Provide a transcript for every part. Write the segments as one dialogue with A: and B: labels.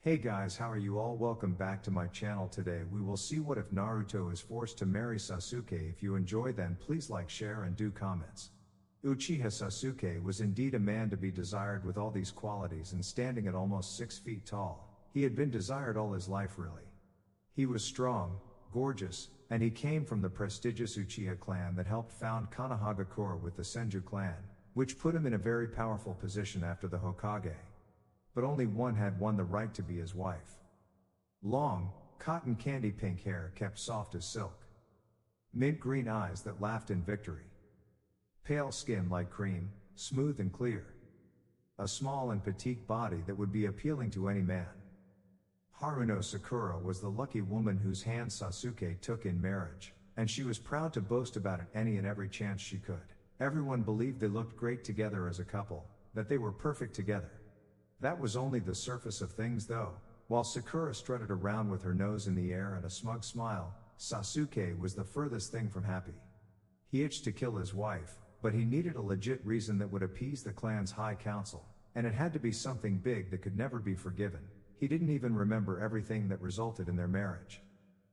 A: Hey guys, how are you all? Welcome back to my channel. Today we will see what if Naruto is forced to marry Sasuke. If you enjoy, then please like, share and do comments. Uchiha Sasuke was indeed a man to be desired with all these qualities, and standing at almost 6 feet tall, he had been desired all his life really. He was strong, gorgeous, and he came from the prestigious Uchiha clan that helped found Konohagakure with the Senju clan, which put him in a very powerful position after the Hokage. But only one had won the right to be his wife. Long, cotton candy pink hair kept soft as silk. Mint green eyes that laughed in victory. Pale skin like cream, smooth and clear. A small and petite body that would be appealing to any man. Haruno Sakura was the lucky woman whose hand Sasuke took in marriage, and she was proud to boast about it any and every chance she could. Everyone believed they looked great together as a couple, that they were perfect together. That was only the surface of things though. While Sakura strutted around with her nose in the air and a smug smile, Sasuke was the furthest thing from happy. He itched to kill his wife, but he needed a legit reason that would appease the clan's high council, and it had to be something big that could never be forgiven. He didn't even remember everything that resulted in their marriage.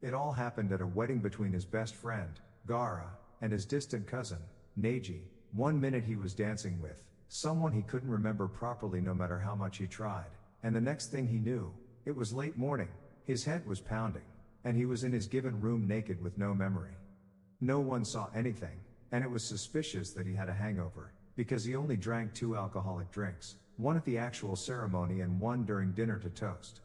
A: It all happened at a wedding between his best friend, Gaara, and his distant cousin, Neji. One minute he was dancing with someone he couldn't remember properly no matter how much he tried, and the next thing he knew, it was late morning, his head was pounding, and he was in his given room naked with no memory. No one saw anything, and it was suspicious that he had a hangover, because he only drank 2 alcoholic drinks, one at the actual ceremony and one during dinner to toast.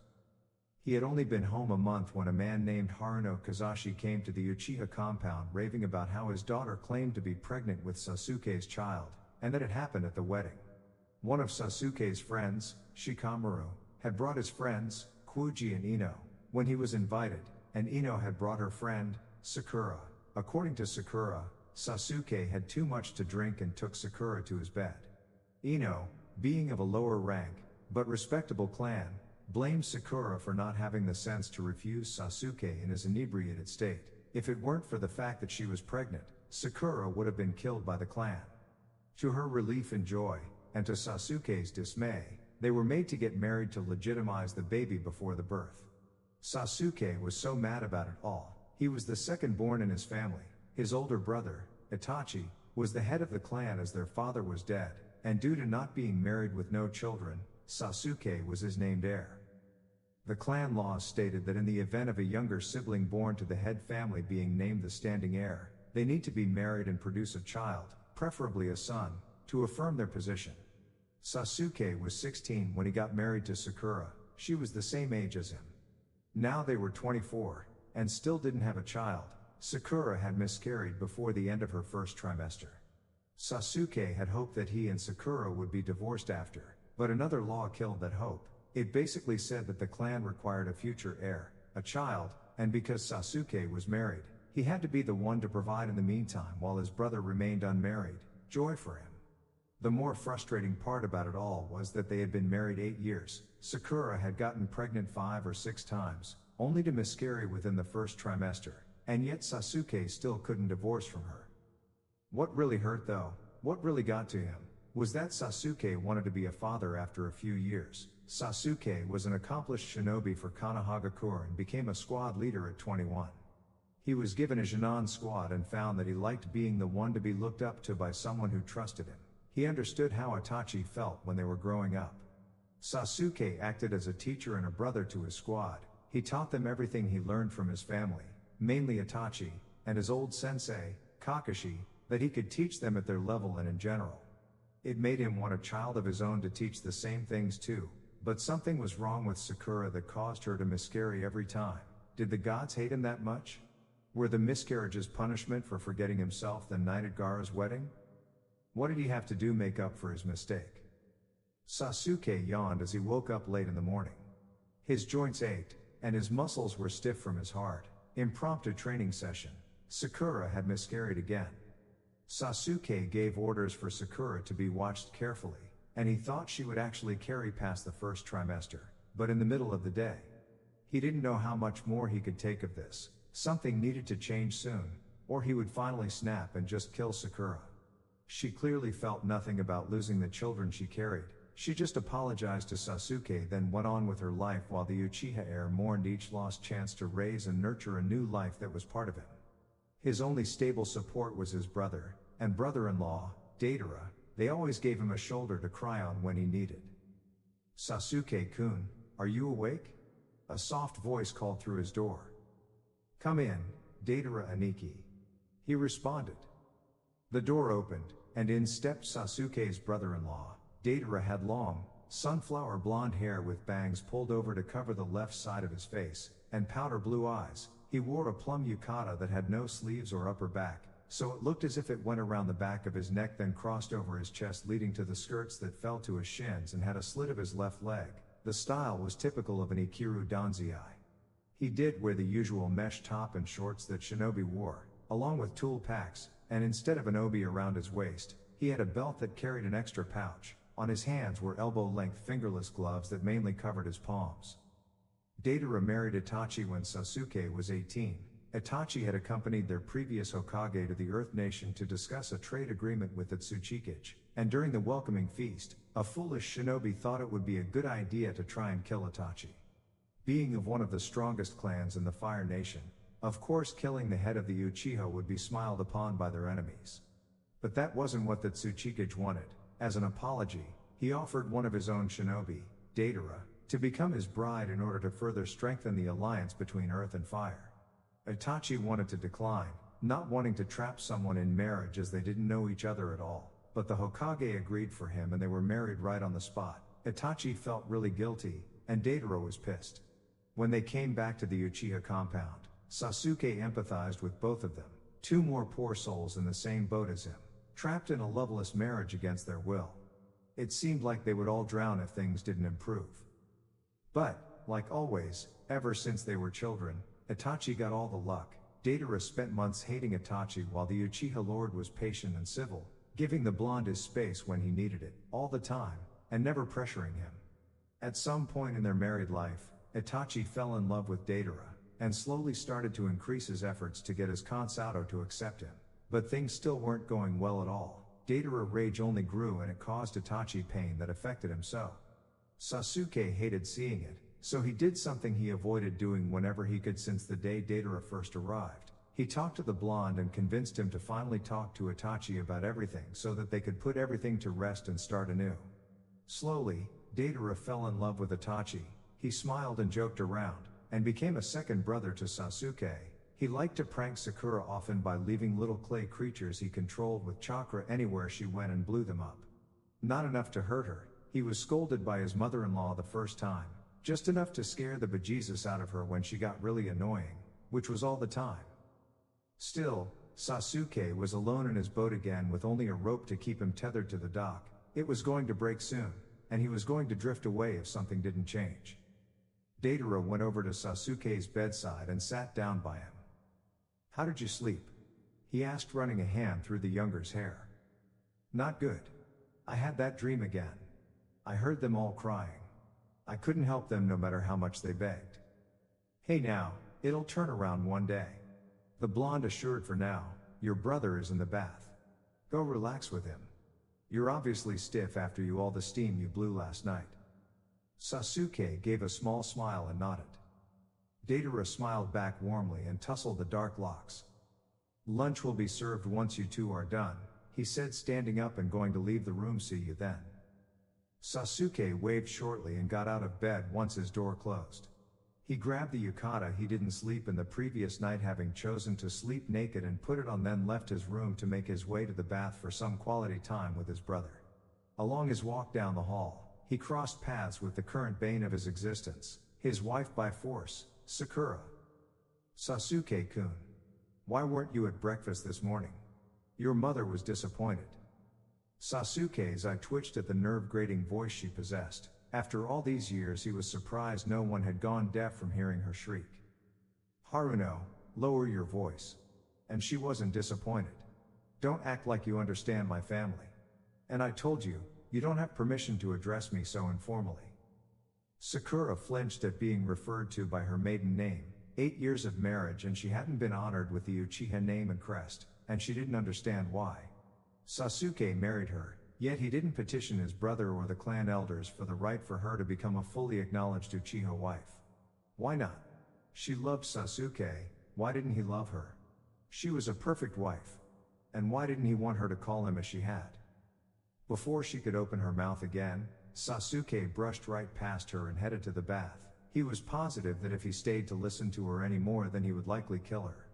A: He had only been home a month when a man named Haruno Kazashi came to the Uchiha compound raving about how his daughter claimed to be pregnant with Sasuke's child, and that it happened at the wedding. One of Sasuke's friends, Shikamaru, had brought his friends, Kuji and Ino, when he was invited, and Ino had brought her friend, Sakura. According to Sakura, Sasuke had too much to drink and took Sakura to his bed. Ino, being of a lower rank, but respectable clan, blamed Sakura for not having the sense to refuse Sasuke in his inebriated state. If it weren't for the fact that she was pregnant, Sakura would have been killed by the clan. To her relief and joy, and to Sasuke's dismay, they were made to get married to legitimize the baby before the birth. Sasuke was so mad about it all. He was the second born in his family. His older brother, Itachi, was the head of the clan as their father was dead, and due to not being married with no children, Sasuke was his named heir. The clan laws stated that in the event of a younger sibling born to the head family being named the standing heir, they need to be married and produce a child, preferably a son, to affirm their position. Sasuke was 16 when he got married to Sakura. She was the same age as him. Now they were 24, and still didn't have a child. Sakura had miscarried before the end of her first trimester. Sasuke had hoped that he and Sakura would be divorced after, but another law killed that hope. It basically said that the clan required a future heir, a child, and because Sasuke was married, he had to be the one to provide in the meantime while his brother remained unmarried. Joy for him. The more frustrating part about it all was that they had been married 8 years. Sakura had gotten pregnant 5 or 6 times, only to miscarry within the first trimester, and yet Sasuke still couldn't divorce from her. What really hurt though, what really got to him, was that Sasuke wanted to be a father after a few years. Sasuke was an accomplished shinobi for Konohagakure and became a squad leader at 21. He was given a Jinan squad and found that he liked being the one to be looked up to by someone who trusted him. He understood how Itachi felt when they were growing up. Sasuke acted as a teacher and a brother to his squad. He taught them everything he learned from his family, mainly Itachi, and his old sensei, Kakashi, that he could teach them at their level and in general. It made him want a child of his own to teach the same things too, but something was wrong with Sakura that caused her to miscarry every time. Did the gods hate him that much? Were the miscarriages punishment for forgetting himself the night at Gaara's wedding? What did he have to do make up for his mistake? Sasuke yawned as he woke up late in the morning. His joints ached, and his muscles were stiff from his hard, impromptu training session. Sakura had miscarried again. Sasuke gave orders for Sakura to be watched carefully, and he thought she would actually carry past the first trimester, but in the middle of the day. He didn't know how much more he could take of this. Something needed to change soon, or he would finally snap and just kill Sakura. She clearly felt nothing about losing the children she carried, She just apologized to Sasuke, then went on with her life while the Uchiha heir mourned each lost chance to raise and nurture a new life that was part of him. His only stable support was his brother and brother-in-law, Deidara. They always gave him a shoulder to cry on when he needed. "Sasuke-kun, are you awake?" A soft voice called through his door. "Come in, Deidara Aniki," he responded. The door opened, and in stepped Sasuke's brother-in-law. Deidara had long, sunflower blonde hair with bangs pulled over to cover the left side of his face, and powder blue eyes. He wore a plum yukata that had no sleeves or upper back, so it looked as if it went around the back of his neck then crossed over his chest leading to the skirts that fell to his shins and had a slit of his left leg. The style was typical of an Ikiru Danzai. He did wear the usual mesh top and shorts that shinobi wore, along with tool packs, and instead of an obi around his waist, he had a belt that carried an extra pouch. On his hands were elbow-length fingerless gloves that mainly covered his palms. Deidara married Itachi when Sasuke was 18. Itachi had accompanied their previous Hokage to the Earth Nation to discuss a trade agreement with the Tsuchikage, and during the welcoming feast, a foolish shinobi thought it would be a good idea to try and kill Itachi. Being of one of the strongest clans in the Fire Nation, of course killing the head of the Uchiha would be smiled upon by their enemies. But that wasn't what the Tsuchikage wanted. As an apology, he offered one of his own shinobi, Deidara, to become his bride in order to further strengthen the alliance between Earth and Fire. Itachi wanted to decline, not wanting to trap someone in marriage as they didn't know each other at all, but the Hokage agreed for him and they were married right on the spot. Itachi felt really guilty, and Deidara was pissed. When they came back to the Uchiha compound, Sasuke empathized with both of them, two more poor souls in the same boat as him, trapped in a loveless marriage against their will. It seemed like they would all drown if things didn't improve. But, like always, ever since they were children, Itachi got all the luck. Deidara spent months hating Itachi while the Uchiha Lord was patient and civil, giving the blonde his space when he needed it, all the time, and never pressuring him. At some point in their married life, Itachi fell in love with Deidara, and slowly started to increase his efforts to get his consato to accept him. But things still weren't going well at all. Deidara's rage only grew and it caused Itachi pain that affected him so. Sasuke hated seeing it, so he did something he avoided doing whenever he could since the day Deidara first arrived. He talked to the blonde and convinced him to finally talk to Itachi about everything so that they could put everything to rest and start anew. Slowly, Deidara fell in love with Itachi. He smiled and joked around, and became a second brother to Sasuke. He liked to prank Sakura often by leaving little clay creatures he controlled with chakra anywhere she went and blew them up. Not enough to hurt her, he was scolded by his mother-in-law the first time, just enough to scare the bejesus out of her when she got really annoying, which was all the time. Still, Sasuke was alone in his boat again with only a rope to keep him tethered to the dock. It was going to break soon, and he was going to drift away if something didn't change. Deidara went over to Sasuke's bedside and sat down by him. "How did you sleep?" he asked, running a hand through the younger's hair. "Not good. I had that dream again. I heard them all crying. I couldn't help them no matter how much they begged." "Hey now, it'll turn around one day," the blonde assured. "For now, your brother is in the bath. Go relax with him. You're obviously stiff after all the steam you blew last night." Sasuke gave a small smile and nodded. Deidara smiled back warmly and tousled the dark locks. "Lunch will be served once you two are done," he said, standing up and going to leave the room. "See you then." Sasuke waved shortly and got out of bed once his door closed. He grabbed the yukata he didn't sleep in the previous night, having chosen to sleep naked, and put it on, then left his room to make his way to the bath for some quality time with his brother. Along his walk down the hall, he crossed paths with the current bane of his existence, his wife by force, Sakura. "Sasuke-kun, why weren't you at breakfast this morning? Your mother was disappointed." Sasuke's eye twitched at the nerve-grating voice she possessed. After all these years, he was surprised no one had gone deaf from hearing her shriek. "Haruno, lower your voice." "And she wasn't disappointed. Don't act like you understand my family. And I told you, you don't have permission to address me so informally." Sakura flinched at being referred to by her maiden name. 8 years of marriage and she hadn't been honored with the Uchiha name and crest, and she didn't understand why. Sasuke married her, Yet he didn't petition his brother or the clan elders for the right for her to become a fully acknowledged Uchiha wife. Why not? She loved Sasuke, why didn't he love her? She was a perfect wife. And why didn't he want her to call him as she had? Before she could open her mouth again, Sasuke brushed right past her and headed to the bath. He was positive that if he stayed to listen to her any more, then he would likely kill her.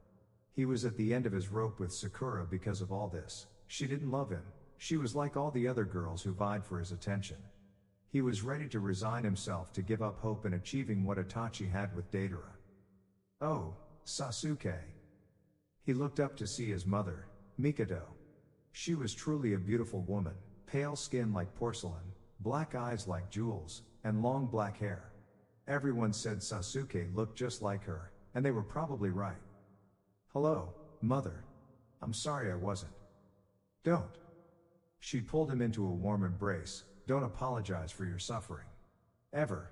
A: He was at the end of his rope with Sakura because of all this. She didn't love him. She was like all the other girls who vied for his attention. He was ready to resign himself to give up hope in achieving what Itachi had with Deidara. Oh, Sasuke. He looked up to see his mother, Mikoto. She was truly a beautiful woman, pale skin like porcelain, black eyes like jewels, and long black hair. Everyone said Sasuke looked just like her, and they were probably right. Hello, mother. I'm sorry I wasn't. Don't. She pulled him into a warm embrace. Don't apologize for your suffering. Ever.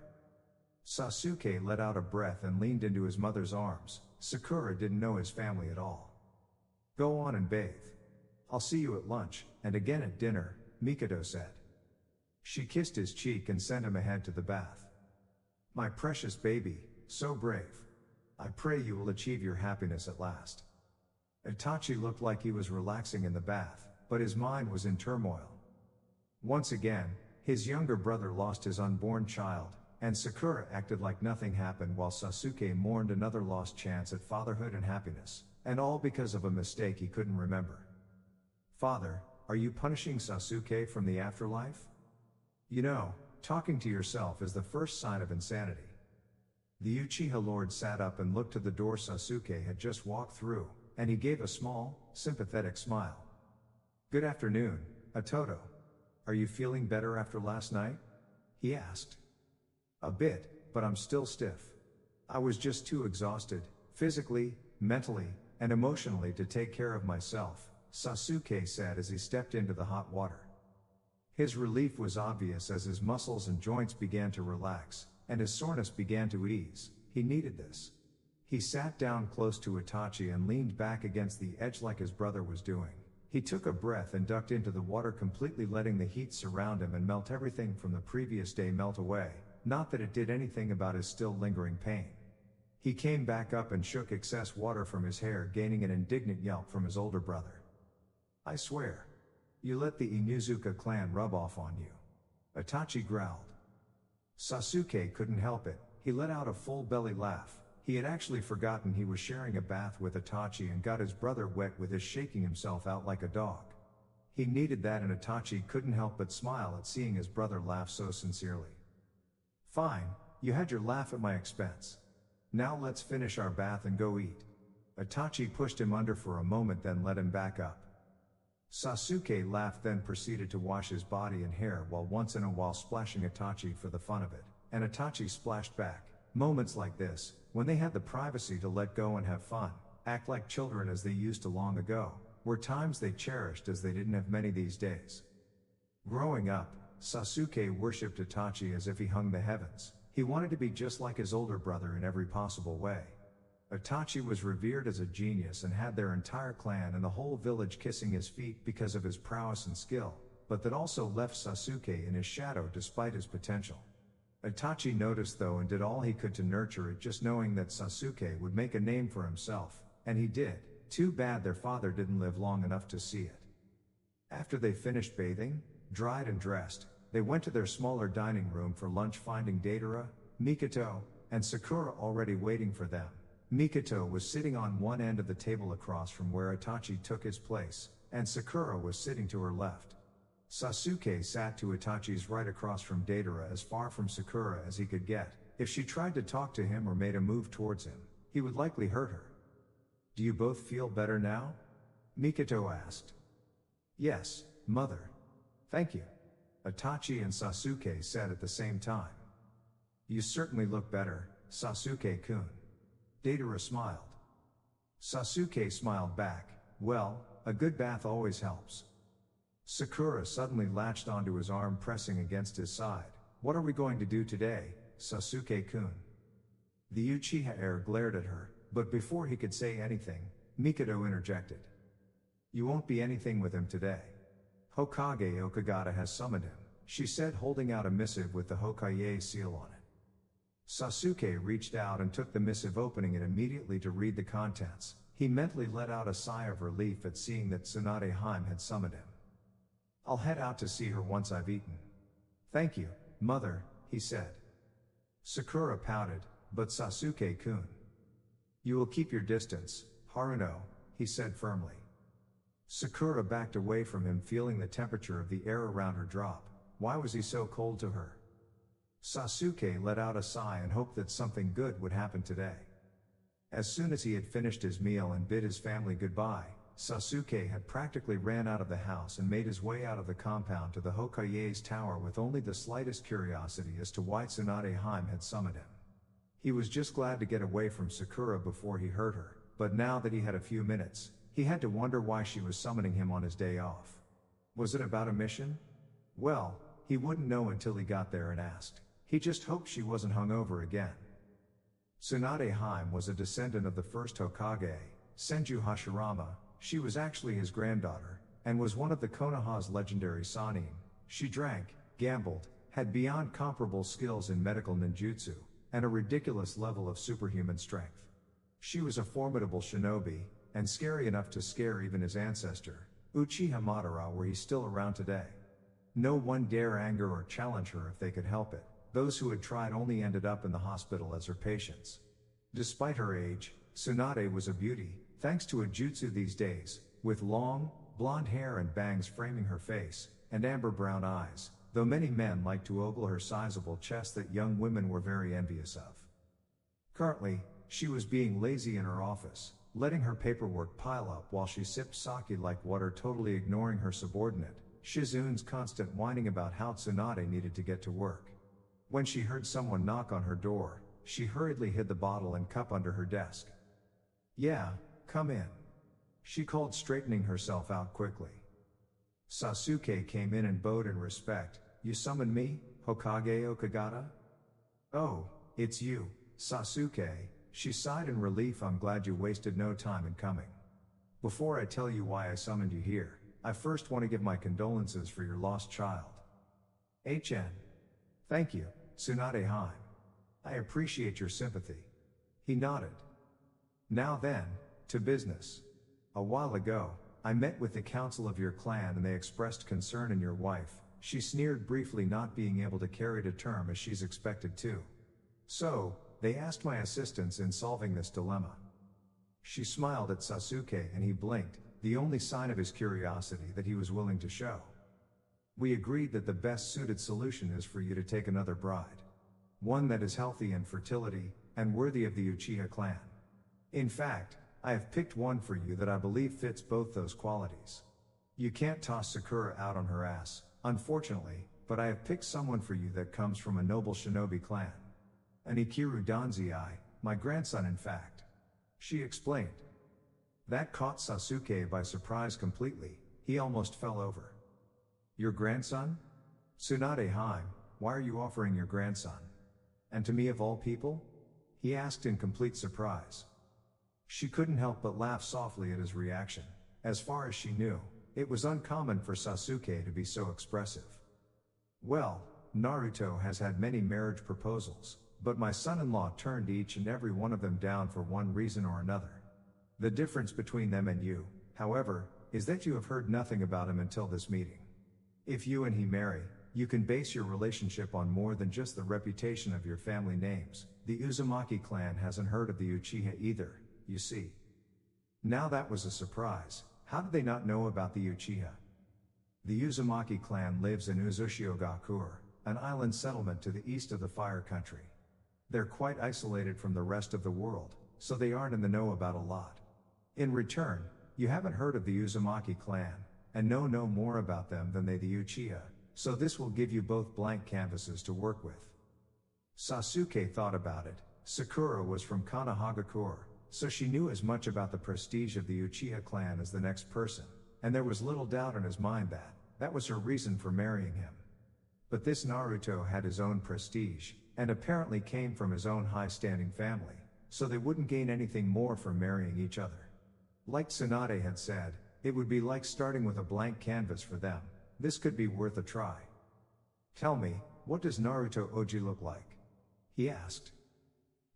A: Sasuke let out a breath and leaned into his mother's arms. Sakura didn't know his family at all. Go on and bathe. I'll see you at lunch, and again at dinner, Mikoto said. She kissed his cheek and sent him ahead to the bath. My precious baby, so brave. I pray you will achieve your happiness at last. Itachi looked like he was relaxing in the bath, but his mind was in turmoil. Once again, his younger brother lost his unborn child, and Sakura acted like nothing happened while Sasuke mourned another lost chance at fatherhood and happiness, and all because of a mistake he couldn't remember. Father, are you punishing Sasuke from the afterlife? You know, talking to yourself is the first sign of insanity. The Uchiha Lord sat up and looked to the door Sasuke had just walked through, and he gave a small, sympathetic smile. Good afternoon, Atoto. Are you feeling better after last night? He asked. A bit, but I'm still stiff. I was just too exhausted, physically, mentally, and emotionally to take care of myself, Sasuke said as he stepped into the hot water. His relief was obvious as his muscles and joints began to relax, and his soreness began to ease. He needed this. He sat down close to Itachi and leaned back against the edge like his brother was doing. He took a breath and ducked into the water, completely letting the heat surround him and melt everything from the previous day melt away, not that it did anything about his still lingering pain. He came back up and shook excess water from his hair, gaining an indignant yelp from his older brother. I swear. You let the Inuzuka clan rub off on you. Itachi growled. Sasuke couldn't help it. He let out a full belly laugh. He had actually forgotten he was sharing a bath with Itachi and got his brother wet with his shaking himself out like a dog. He needed that, and Itachi couldn't help but smile at seeing his brother laugh so sincerely. Fine, you had your laugh at my expense. Now let's finish our bath and go eat. Itachi pushed him under for a moment, then let him back up. Sasuke laughed, then proceeded to wash his body and hair while once in a while splashing Itachi for the fun of it, and Itachi splashed back. Moments like this, when they had the privacy to let go and have fun, act like children as they used to long ago, were times they cherished as they didn't have many these days. Growing up, Sasuke worshipped Itachi as if he hung the heavens. He wanted to be just like his older brother in every possible way. Itachi was revered as a genius and had their entire clan and the whole village kissing his feet because of his prowess and skill, but that also left Sasuke in his shadow despite his potential. Itachi noticed though and did all he could to nurture it, just knowing that Sasuke would make a name for himself, and he did. Too bad their father didn't live long enough to see it. After they finished bathing, dried and dressed, they went to their smaller dining room for lunch, finding Deidara, Mikoto, and Sakura already waiting for them. Mikoto was sitting on one end of the table across from where Itachi took his place, and Sakura was sitting to her left. Sasuke sat to Itachi's right across from Deidara, as far from Sakura as he could get. If she tried to talk to him or made a move towards him, he would likely hurt her. Do you both feel better now? Mikoto asked. Yes, mother. Thank you. Itachi and Sasuke said at the same time. You certainly look better, Sasuke-kun. Deidara smiled. Sasuke smiled back. Well, a good bath always helps. Sakura suddenly latched onto his arm, pressing against his side. What are we going to do today, Sasuke-kun? The Uchiha heir glared at her, but before he could say anything, Mikoto interjected. You won't be anything with him today. Hokage Okagata has summoned him, she said, holding out a missive with the Hokage seal on it. Sasuke reached out and took the missive, opening it immediately to read the contents. He mentally let out a sigh of relief at seeing that Tsunade Hime had summoned him. I'll head out to see her once I've eaten. Thank you, mother, he said. Sakura pouted, but Sasuke-kun. You will keep your distance, Haruno, he said firmly. Sakura backed away from him, feeling the temperature of the air around her drop. Why was he so cold to her? Sasuke let out a sigh and hoped that something good would happen today. As soon as he had finished his meal and bid his family goodbye, Sasuke had practically ran out of the house and made his way out of the compound to the Hokage's tower with only the slightest curiosity as to why Tsunade Hime had summoned him. He was just glad to get away from Sakura before he hurt her, but now that he had a few minutes, he had to wonder why she was summoning him on his day off. Was it about a mission? Well, he wouldn't know until he got there and asked. He just hoped she wasn't hungover again. Tsunade Hime was a descendant of the first Hokage, Senju Hashirama. She was actually his granddaughter, and was one of the Konoha's legendary Sannin. She drank, gambled, had beyond comparable skills in medical ninjutsu, and a ridiculous level of superhuman strength. She was a formidable shinobi, and scary enough to scare even his ancestor, Uchiha Madara, were he still around today. No one dare anger or challenge her if they could help it. Those who had tried only ended up in the hospital as her patients. Despite her age, Tsunade was a beauty, thanks to a jutsu these days, with long, blonde hair and bangs framing her face, and amber brown eyes, though many men liked to ogle her sizable chest that young women were very envious of. Currently, she was being lazy in her office, letting her paperwork pile up while she sipped sake like water, totally ignoring her subordinate, Shizune's constant whining about how Tsunade needed to get to work. When she heard someone knock on her door, she hurriedly hid the bottle and cup under her desk. Yeah, come in, she called, straightening herself out quickly. Sasuke came in and bowed in respect. You summoned me, Hokage Okagata? Oh, it's you, Sasuke, she sighed in relief. I'm glad you wasted no time in coming. Before I tell you why I summoned you here, I first want to give my condolences for your lost child. HN. Thank you, Tsunade Hime. I appreciate your sympathy. He nodded. Now then, to business. A while ago, I met with the council of your clan and they expressed concern in your wife. She sneered briefly, not being able to carry to term as she's expected to. So, they asked my assistance in solving this dilemma. She smiled at Sasuke and he blinked, the only sign of his curiosity that he was willing to show. We agreed that the best suited solution is for you to take another bride. One that is healthy in fertility, and worthy of the Uchiha clan. In fact, I have picked one for you that I believe fits both those qualities. You can't toss Sakura out on her ass, unfortunately, but I have picked someone for you that comes from a noble shinobi clan. An Ikiru Danzai, my grandson in fact. She explained. That caught Sasuke by surprise completely, he almost fell over. Your grandson? Tsunade Hime, why are you offering your grandson? And to me of all people? He asked in complete surprise. She couldn't help but laugh softly at his reaction. As far as she knew, it was uncommon for Sasuke to be so expressive. Well, Naruto has had many marriage proposals, but my son-in-law turned each and every one of them down for one reason or another. The difference between them and you, however, is that you have heard nothing about him until this meeting. If you and he marry, you can base your relationship on more than just the reputation of your family names. The Uzumaki clan hasn't heard of the Uchiha either, you see. Now that was a surprise. How did they not know about the Uchiha? The Uzumaki clan lives in Uzushiogakur, an island settlement to the east of the Fire Country. They're quite isolated from the rest of the world, so they aren't in the know about a lot. In return, you haven't heard of the Uzumaki clan, and know no more about them than they the Uchiha, so this will give you both blank canvases to work with. Sasuke thought about it. Sakura was from Konohagakure, so she knew as much about the prestige of the Uchiha clan as the next person, and there was little doubt in his mind that that was her reason for marrying him. But this Naruto had his own prestige, and apparently came from his own high-standing family, so they wouldn't gain anything more from marrying each other. Like Tsunade had said, it would be like starting with a blank canvas for them. This could be worth a try. Tell me, what does Naruto Oji look like? He asked.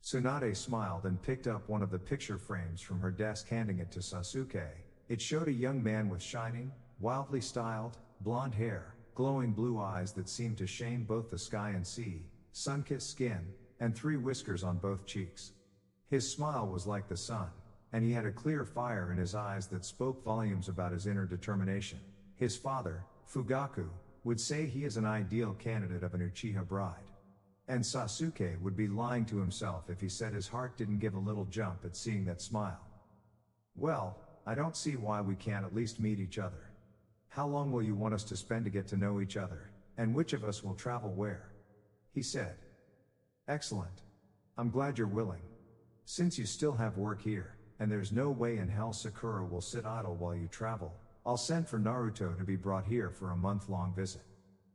A: Tsunade smiled and picked up one of the picture frames from her desk, handing it to Sasuke. It showed a young man with shining, wildly styled, blonde hair, glowing blue eyes that seemed to shame both the sky and sea, sun-kissed skin, and 3 whiskers on both cheeks. His smile was like the sun, and he had a clear fire in his eyes that spoke volumes about his inner determination. His father, Fugaku, would say he is an ideal candidate of an Uchiha bride. And Sasuke would be lying to himself if he said his heart didn't give a little jump at seeing that smile. Well, I don't see why we can't at least meet each other. How long will you want us to spend to get to know each other, and which of us will travel where? He said. Excellent. I'm glad you're willing. Since you still have work here, and there's no way in hell Sakura will sit idle while you travel, I'll send for Naruto to be brought here for a month-long visit.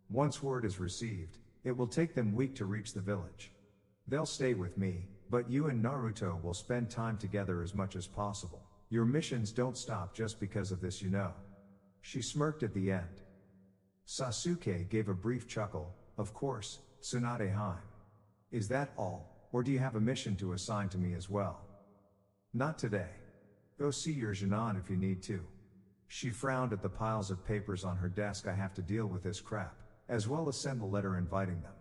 A: Once word is received, it will take them a week to reach the village. They'll stay with me, but you and Naruto will spend time together as much as possible. Your missions don't stop just because of this, you know. She smirked at the end. Sasuke gave a brief chuckle. Of course, Tsunade-Heim. Is that all, or do you have a mission to assign to me as well? Not today. Go see your Jinan if you need to. She frowned at the piles of papers on her desk. I have to deal with this crap, as well as send the letter inviting them.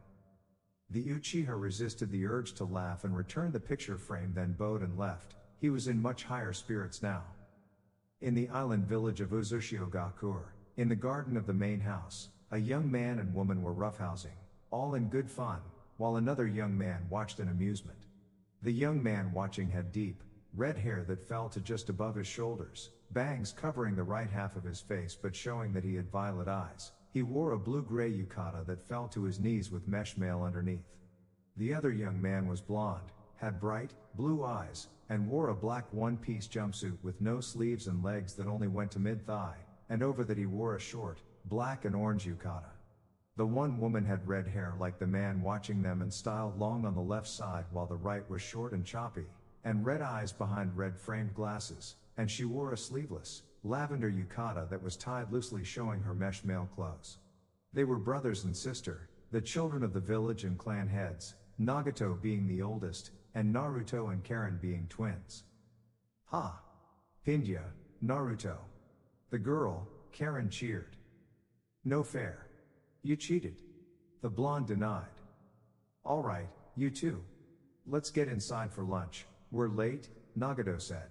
A: The Uchiha resisted the urge to laugh and returned the picture frame, then bowed and left. He was in much higher spirits now. In the island village of Uzushiogakur, in the garden of the main house, a young man and woman were roughhousing, all in good fun, while another young man watched in amusement. The young man watching had deep, red hair that fell to just above his shoulders, bangs covering the right half of his face but showing that he had violet eyes. He wore a blue-gray yukata that fell to his knees with mesh mail underneath. The other young man was blonde, had bright, blue eyes, and wore a black one-piece jumpsuit with no sleeves and legs that only went to mid-thigh, and over that he wore a short, black and orange yukata. The one woman had red hair like the man watching them and styled long on the left side, while the right was short and choppy, and red eyes behind red-framed glasses, and she wore a sleeveless, lavender yukata that was tied loosely, showing her mesh mail clothes. They were brothers and sister, the children of the village and clan heads, Nagato being the oldest, and Naruto and Karen being twins. Ha! Pindya, Naruto. The girl, Karen, cheered. No fair. You cheated. The blonde denied. All right, you two. Let's get inside for lunch. We're late, Nagato said.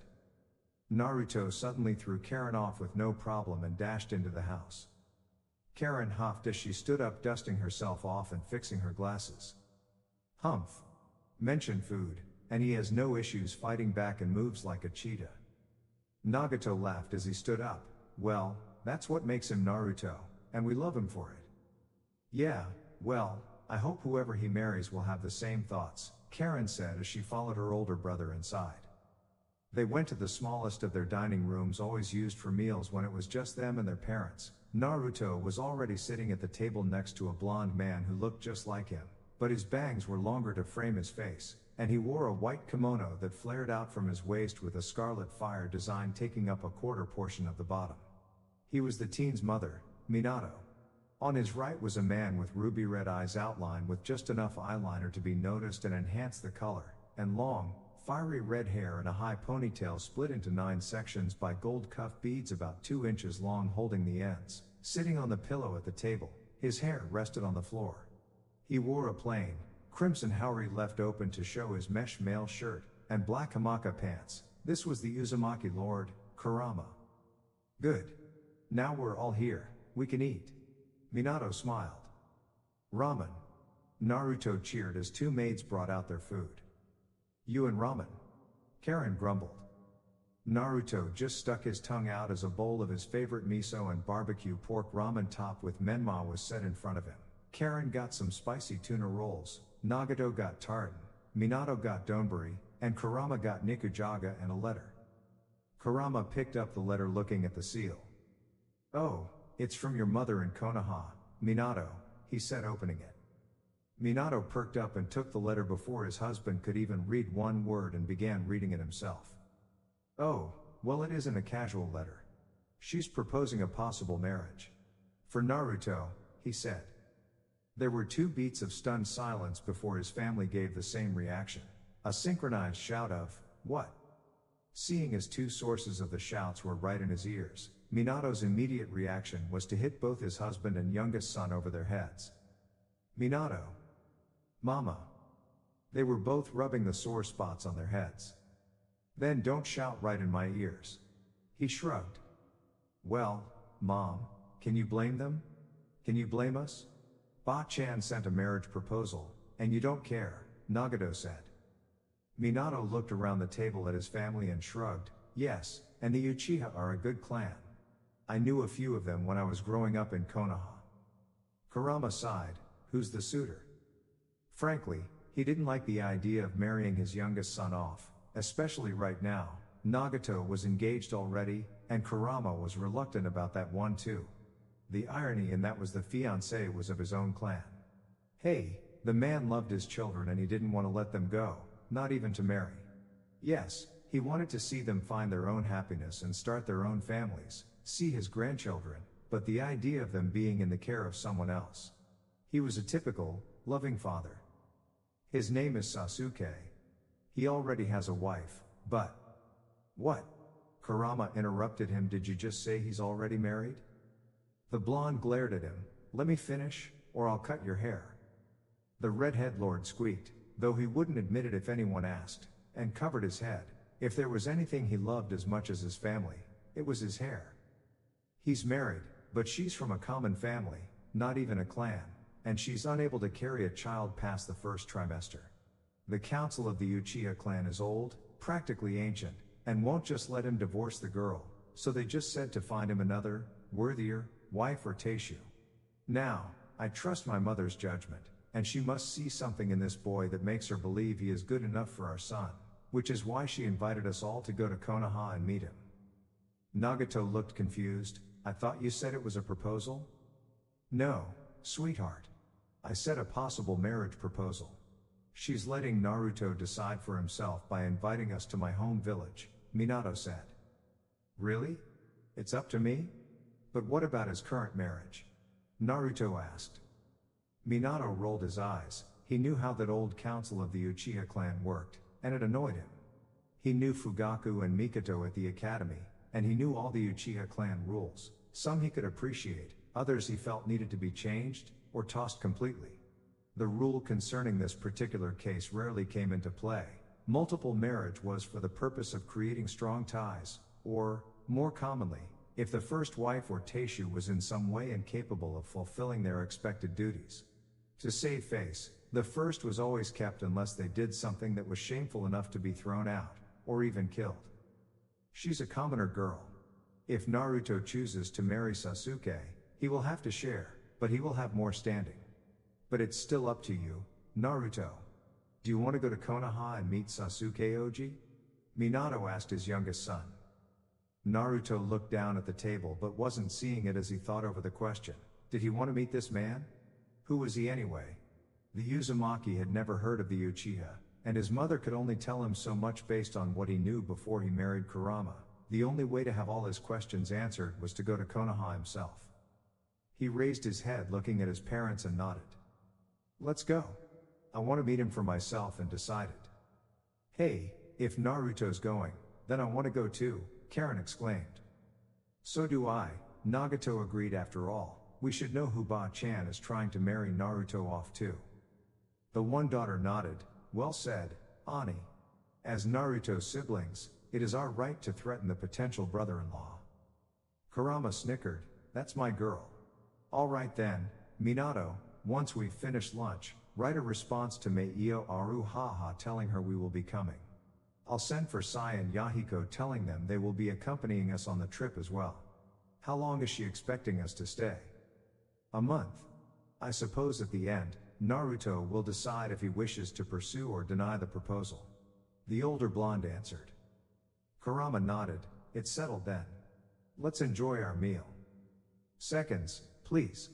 A: Naruto suddenly threw Karen off with no problem and dashed into the house. Karen huffed as she stood up, dusting herself off and fixing her glasses. Humph. Mention food, and he has no issues fighting back and moves like a cheetah. Nagato laughed as he stood up. Well, that's what makes him Naruto, and we love him for it. Yeah, well, I hope whoever he marries will have the same thoughts, Karen said as she followed her older brother inside. They went to the smallest of their dining rooms, always used for meals when it was just them and their parents. Naruto was already sitting at the table next to a blonde man who looked just like him, but his bangs were longer to frame his face, and he wore a white kimono that flared out from his waist with a scarlet fire design taking up a quarter portion of the bottom. He was the teen's mother, Minato. On his right was a man with ruby red eyes outlined with just enough eyeliner to be noticed and enhance the color, and long, fiery red hair and a high ponytail split into 9 sections by gold cuff beads about 2 inches long holding the ends. Sitting on the pillow at the table, his hair rested on the floor. He wore a plain, crimson haori left open to show his mesh mail shirt, and black hamaka pants. This was the Uzumaki Lord, Kurama. Good. Now we're all here, we can eat. Minato smiled. Ramen. Naruto cheered as 2 maids brought out their food. You and ramen? Karen grumbled. Naruto just stuck his tongue out as a bowl of his favorite miso and barbecue pork ramen topped with menma was set in front of him. Karen got some spicy tuna rolls, Nagato got tartan, Minato got donburi, and Kurama got nikujaga and a letter. Kurama picked up the letter, looking at the seal. Oh, it's from your mother in Konoha, Minato, he said, opening it. Minato perked up and took the letter before his husband could even read one word and began reading it himself. Oh, well, it isn't a casual letter. She's proposing a possible marriage. For Naruto, he said. There were 2 beats of stunned silence before his family gave the same reaction. A synchronized shout of, "What?" Seeing as 2 sources of the shouts were right in his ears, Minato's immediate reaction was to hit both his husband and youngest son over their heads. "Minato! Mama!" They were both rubbing the sore spots on their heads. "Then don't shout right in my ears." He shrugged. "Well, Mom, can you blame them? Can you blame us? Ba-chan sent a marriage proposal, and you don't care," Nagato said. Minato looked around the table at his family and shrugged. "Yes, and the Uchiha are a good clan. I knew a few of them when I was growing up in Konoha." Kurama sighed. "Who's the suitor?" Frankly, he didn't like the idea of marrying his youngest son off, especially right now. Nagato was engaged already, and Kurama was reluctant about that one too. The irony in that was the fiancé was of his own clan. Hey, the man loved his children and he didn't want to let them go, not even to marry. Yes, he wanted to see them find their own happiness and start their own families, see his grandchildren, but the idea of them being in the care of someone else. He was a typical, loving father. His name is Sasuke. He already has a wife, but... What? Kurama interrupted him. Did you just say he's already married? The blonde glared at him. Let me finish, or I'll cut your hair. The redhead lord squeaked, though he wouldn't admit it if anyone asked, and covered his head. If there was anything he loved as much as his family, it was his hair. He's married, but she's from a common family, not even a clan, and she's unable to carry a child past the first trimester. The council of the Uchiha clan is old, practically ancient, and won't just let him divorce the girl, so they just said to find him another, worthier, wife or Teishu. Now, I trust my mother's judgment, and she must see something in this boy that makes her believe he is good enough for our son, which is why she invited us all to go to Konoha and meet him. Nagato looked confused. I thought you said it was a proposal? No, sweetheart. I said a possible marriage proposal. She's letting Naruto decide for himself by inviting us to my home village, Minato said. Really? It's up to me? But what about his current marriage? Naruto asked. Minato rolled his eyes. He knew how that old council of the Uchiha clan worked, and it annoyed him. He knew Fugaku and Mikoto at the academy, and he knew all the Uchiha clan rules. Some he could appreciate, others he felt needed to be changed, or tossed completely. The rule concerning this particular case rarely came into play. Multiple marriage was for the purpose of creating strong ties, or, more commonly, if the first wife or Teishu was in some way incapable of fulfilling their expected duties. To save face, the first was always kept unless they did something that was shameful enough to be thrown out, or even killed. She's a commoner girl. If Naruto chooses to marry Sasuke, he will have to share, but he will have more standing. But it's still up to you, Naruto. Do you want to go to Konoha and meet Sasuke Oji? Minato asked his youngest son. Naruto looked down at the table but wasn't seeing it as he thought over the question. Did he want to meet this man? Who was he anyway? The Uzumaki had never heard of the Uchiha, and his mother could only tell him so much based on what he knew before he married Kurama. The only way to have all his questions answered was to go to Konoha himself. He raised his head looking at his parents and nodded. Let's go. I want to meet him for myself and decided. Hey, if Naruto's going, then I want to go too, Karen exclaimed. So do I, Nagato agreed. After all, we should know who Ba-chan is trying to marry Naruto off to. The one daughter nodded. Well said, Ani. As Naruto's siblings, it is our right to threaten the potential brother-in-law. Kurama snickered. That's my girl. All right then, Minato, once we've finished lunch, write a response to Meio Aruhaha telling her we will be coming. I'll send for Sai and Yahiko telling them they will be accompanying us on the trip as well. How long is she expecting us to stay? A month. I suppose at the end, Naruto will decide if he wishes to pursue or deny the proposal. The older blonde answered. Kurama nodded. It's settled then. Let's enjoy our meal. Seconds, please.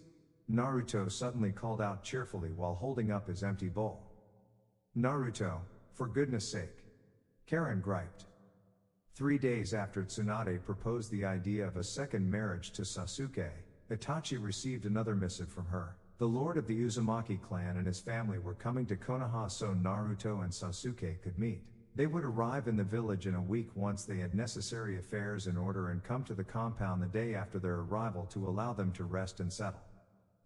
A: Naruto suddenly called out cheerfully while holding up his empty bowl. Naruto, for goodness sake. Karen griped. 3 days after Tsunade proposed the idea of a second marriage to Sasuke, Itachi received another missive from her. The lord of the Uzumaki clan and his family were coming to Konoha so Naruto and Sasuke could meet. They would arrive in the village in a week once they had necessary affairs in order and come to the compound the day after their arrival to allow them to rest and settle.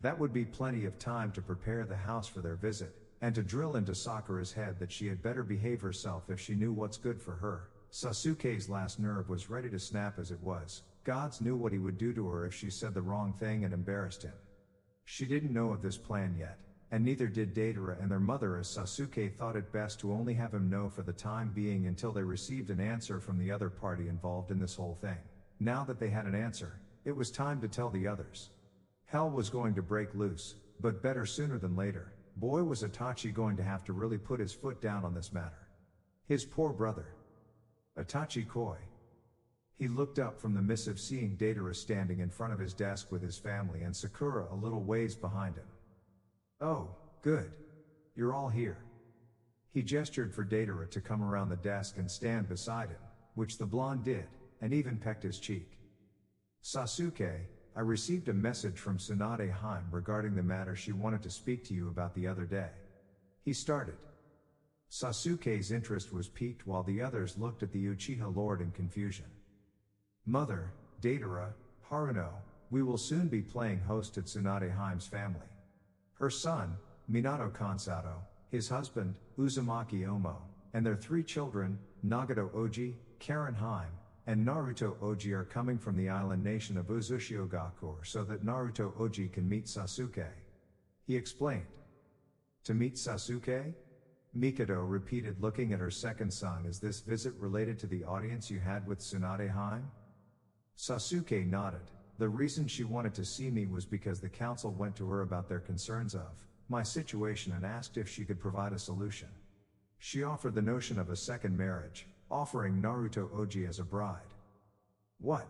A: That would be plenty of time to prepare the house for their visit, and to drill into Sakura's head that she had better behave herself if she knew what's good for her. Sasuke's last nerve was ready to snap as it was. Gods knew what he would do to her if she said the wrong thing and embarrassed him. She didn't know of this plan yet, and neither did Deidara and their mother, as Sasuke thought it best to only have him know for the time being until they received an answer from the other party involved in this whole thing. Now that they had an answer, it was time to tell the others. Hell was going to break loose, but better sooner than later. Boy, was Itachi going to have to really put his foot down on this matter. His poor brother. Itachi Koi. He looked up from the missive, seeing Deidara standing in front of his desk with his family and Sakura a little ways behind him. "Oh, good. You're all here." He gestured for Deidara to come around the desk and stand beside him, which the blonde did, and even pecked his cheek. "Sasuke, I received a message from Tsunade Haim regarding the matter she wanted to speak to you about the other day." He started. Sasuke's interest was piqued while the others looked at the Uchiha Lord in confusion. "Mother, Deidara, Haruno, we will soon be playing host at Tsunade Haim's family. Her son, Minato Kansato, his husband, Uzumaki Omo, and their 3 children, Nagato Oji, Karen Haim, and Naruto Oji are coming from the island nation of Uzushiogakur so that Naruto Oji can meet Sasuke." He explained. "To meet Sasuke?" Mikado repeated, looking at her second son. "Is this visit related to the audience you had with Tsunade Haim?" Sasuke nodded. "The reason she wanted to see me was because the council went to her about their concerns of my situation and asked if she could provide a solution. She offered the notion of a second marriage, offering Naruto Oji as a bride." "What?"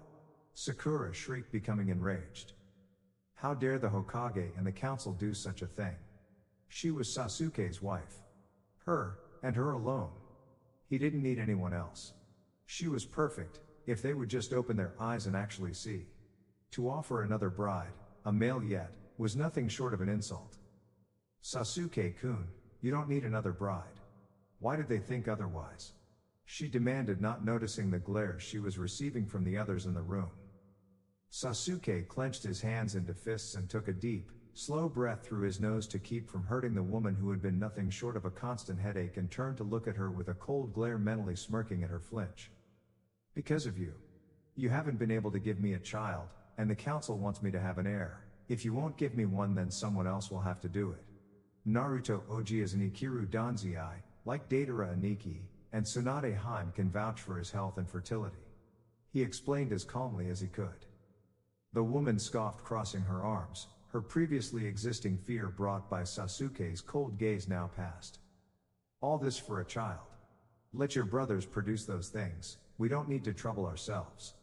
A: Sakura shrieked, becoming enraged. "How dare the Hokage and the council do such a thing? She was Sasuke's wife. Her, and her alone. He didn't need anyone else. She was perfect, if they would just open their eyes and actually see. To offer another bride, a male yet, was nothing short of an insult. Sasuke-kun, you don't need another bride. Why did they think otherwise?" she demanded, not noticing the glare she was receiving from the others in the room. Sasuke clenched his hands into fists and took a deep, slow breath through his nose to keep from hurting the woman who had been nothing short of a constant headache, and turned to look at her with a cold glare, mentally smirking at her flinch. "Because of you. You haven't been able to give me a child, and the council wants me to have an heir. If you won't give me one, then someone else will have to do it. Naruto Oji is an Ikiru Danzai, like Deidara Aniki, and Tsunade Haim can vouch for his health and fertility." He explained as calmly as he could. The woman scoffed, crossing her arms, her previously existing fear brought by Sasuke's cold gaze now past. "All this for a child? Let your brothers produce those things, we don't need to trouble ourselves."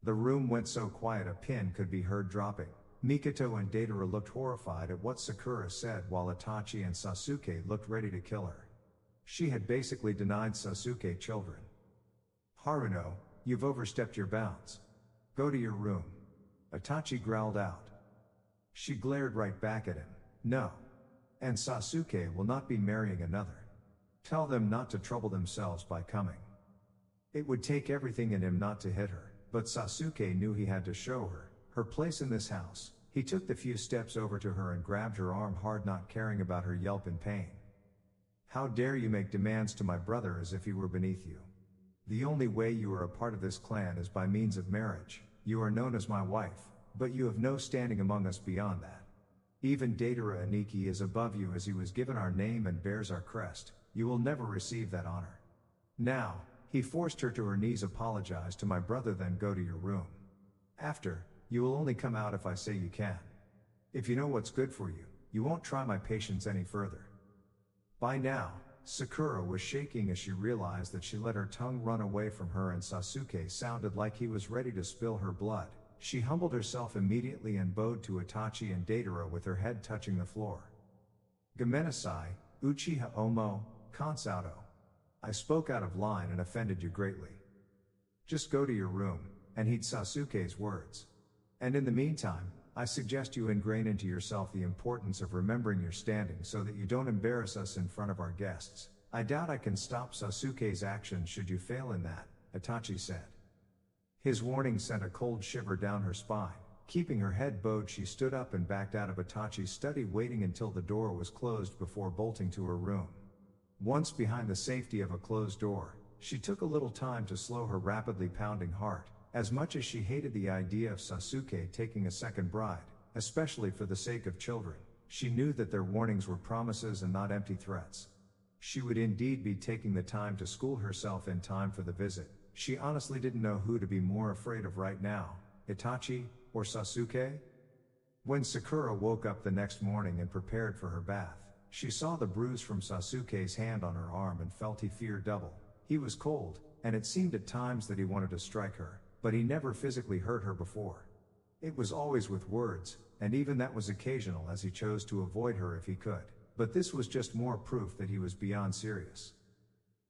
A: The room went so quiet a pin could be heard dropping. Mikoto and Deidara looked horrified at what Sakura said, while Itachi and Sasuke looked ready to kill her. She had basically denied Sasuke children. "Haruno, you've overstepped your bounds. Go to your room," Itachi growled out. She glared right back at him. "No. And Sasuke will not be marrying another. Tell them not to trouble themselves by coming." It would take everything in him not to hit her, but Sasuke knew he had to show her place in this house. He took the few steps over to her and grabbed her arm hard, not caring about her yelp in pain. "How dare you make demands to my brother as if he were beneath you? The only way you are a part of this clan is by means of marriage. You are known as my wife, but you have no standing among us beyond that. Even Deidara Aniki is above you, as he was given our name and bears our crest. You will never receive that honor. Now," he forced her to her knees, "apologize to my brother, then go to your room. After, you will only come out if I say you can. If you know what's good for you, you won't try my patience any further." By now, Sakura was shaking as she realized that she let her tongue run away from her, and Sasuke sounded like he was ready to spill her blood. She humbled herself immediately and bowed to Itachi and Deidara with her head touching the floor. "Gomenasai, Uchiha Omo, Kansato. I spoke out of line and offended you greatly. Just go to your room," and heed Sasuke's words. "And in the meantime, I suggest you ingrain into yourself the importance of remembering your standing so that you don't embarrass us in front of our guests. I doubt I can stop Sasuke's actions should you fail in that, Itachi said. His warning sent a cold shiver down her spine. Keeping her head bowed, she stood up and backed out of Itachi's study, waiting until the door was closed before bolting to her room. Once behind the safety of a closed door, she took a little time to slow her rapidly pounding heart. As much as she hated the idea of Sasuke taking a second bride, especially for the sake of children, she knew that their warnings were promises and not empty threats. She would indeed be taking the time to school herself in time for the visit. She honestly didn't know who to be more afraid of right now, Itachi or Sasuke? When Sakura woke up the next morning and prepared for her bath, she saw the bruise from Sasuke's hand on her arm and felt he feared double. He was cold, and it seemed at times that he wanted to strike her, but he never physically hurt her before. It was always with words, and even that was occasional as he chose to avoid her if he could. But this was just more proof that he was beyond serious.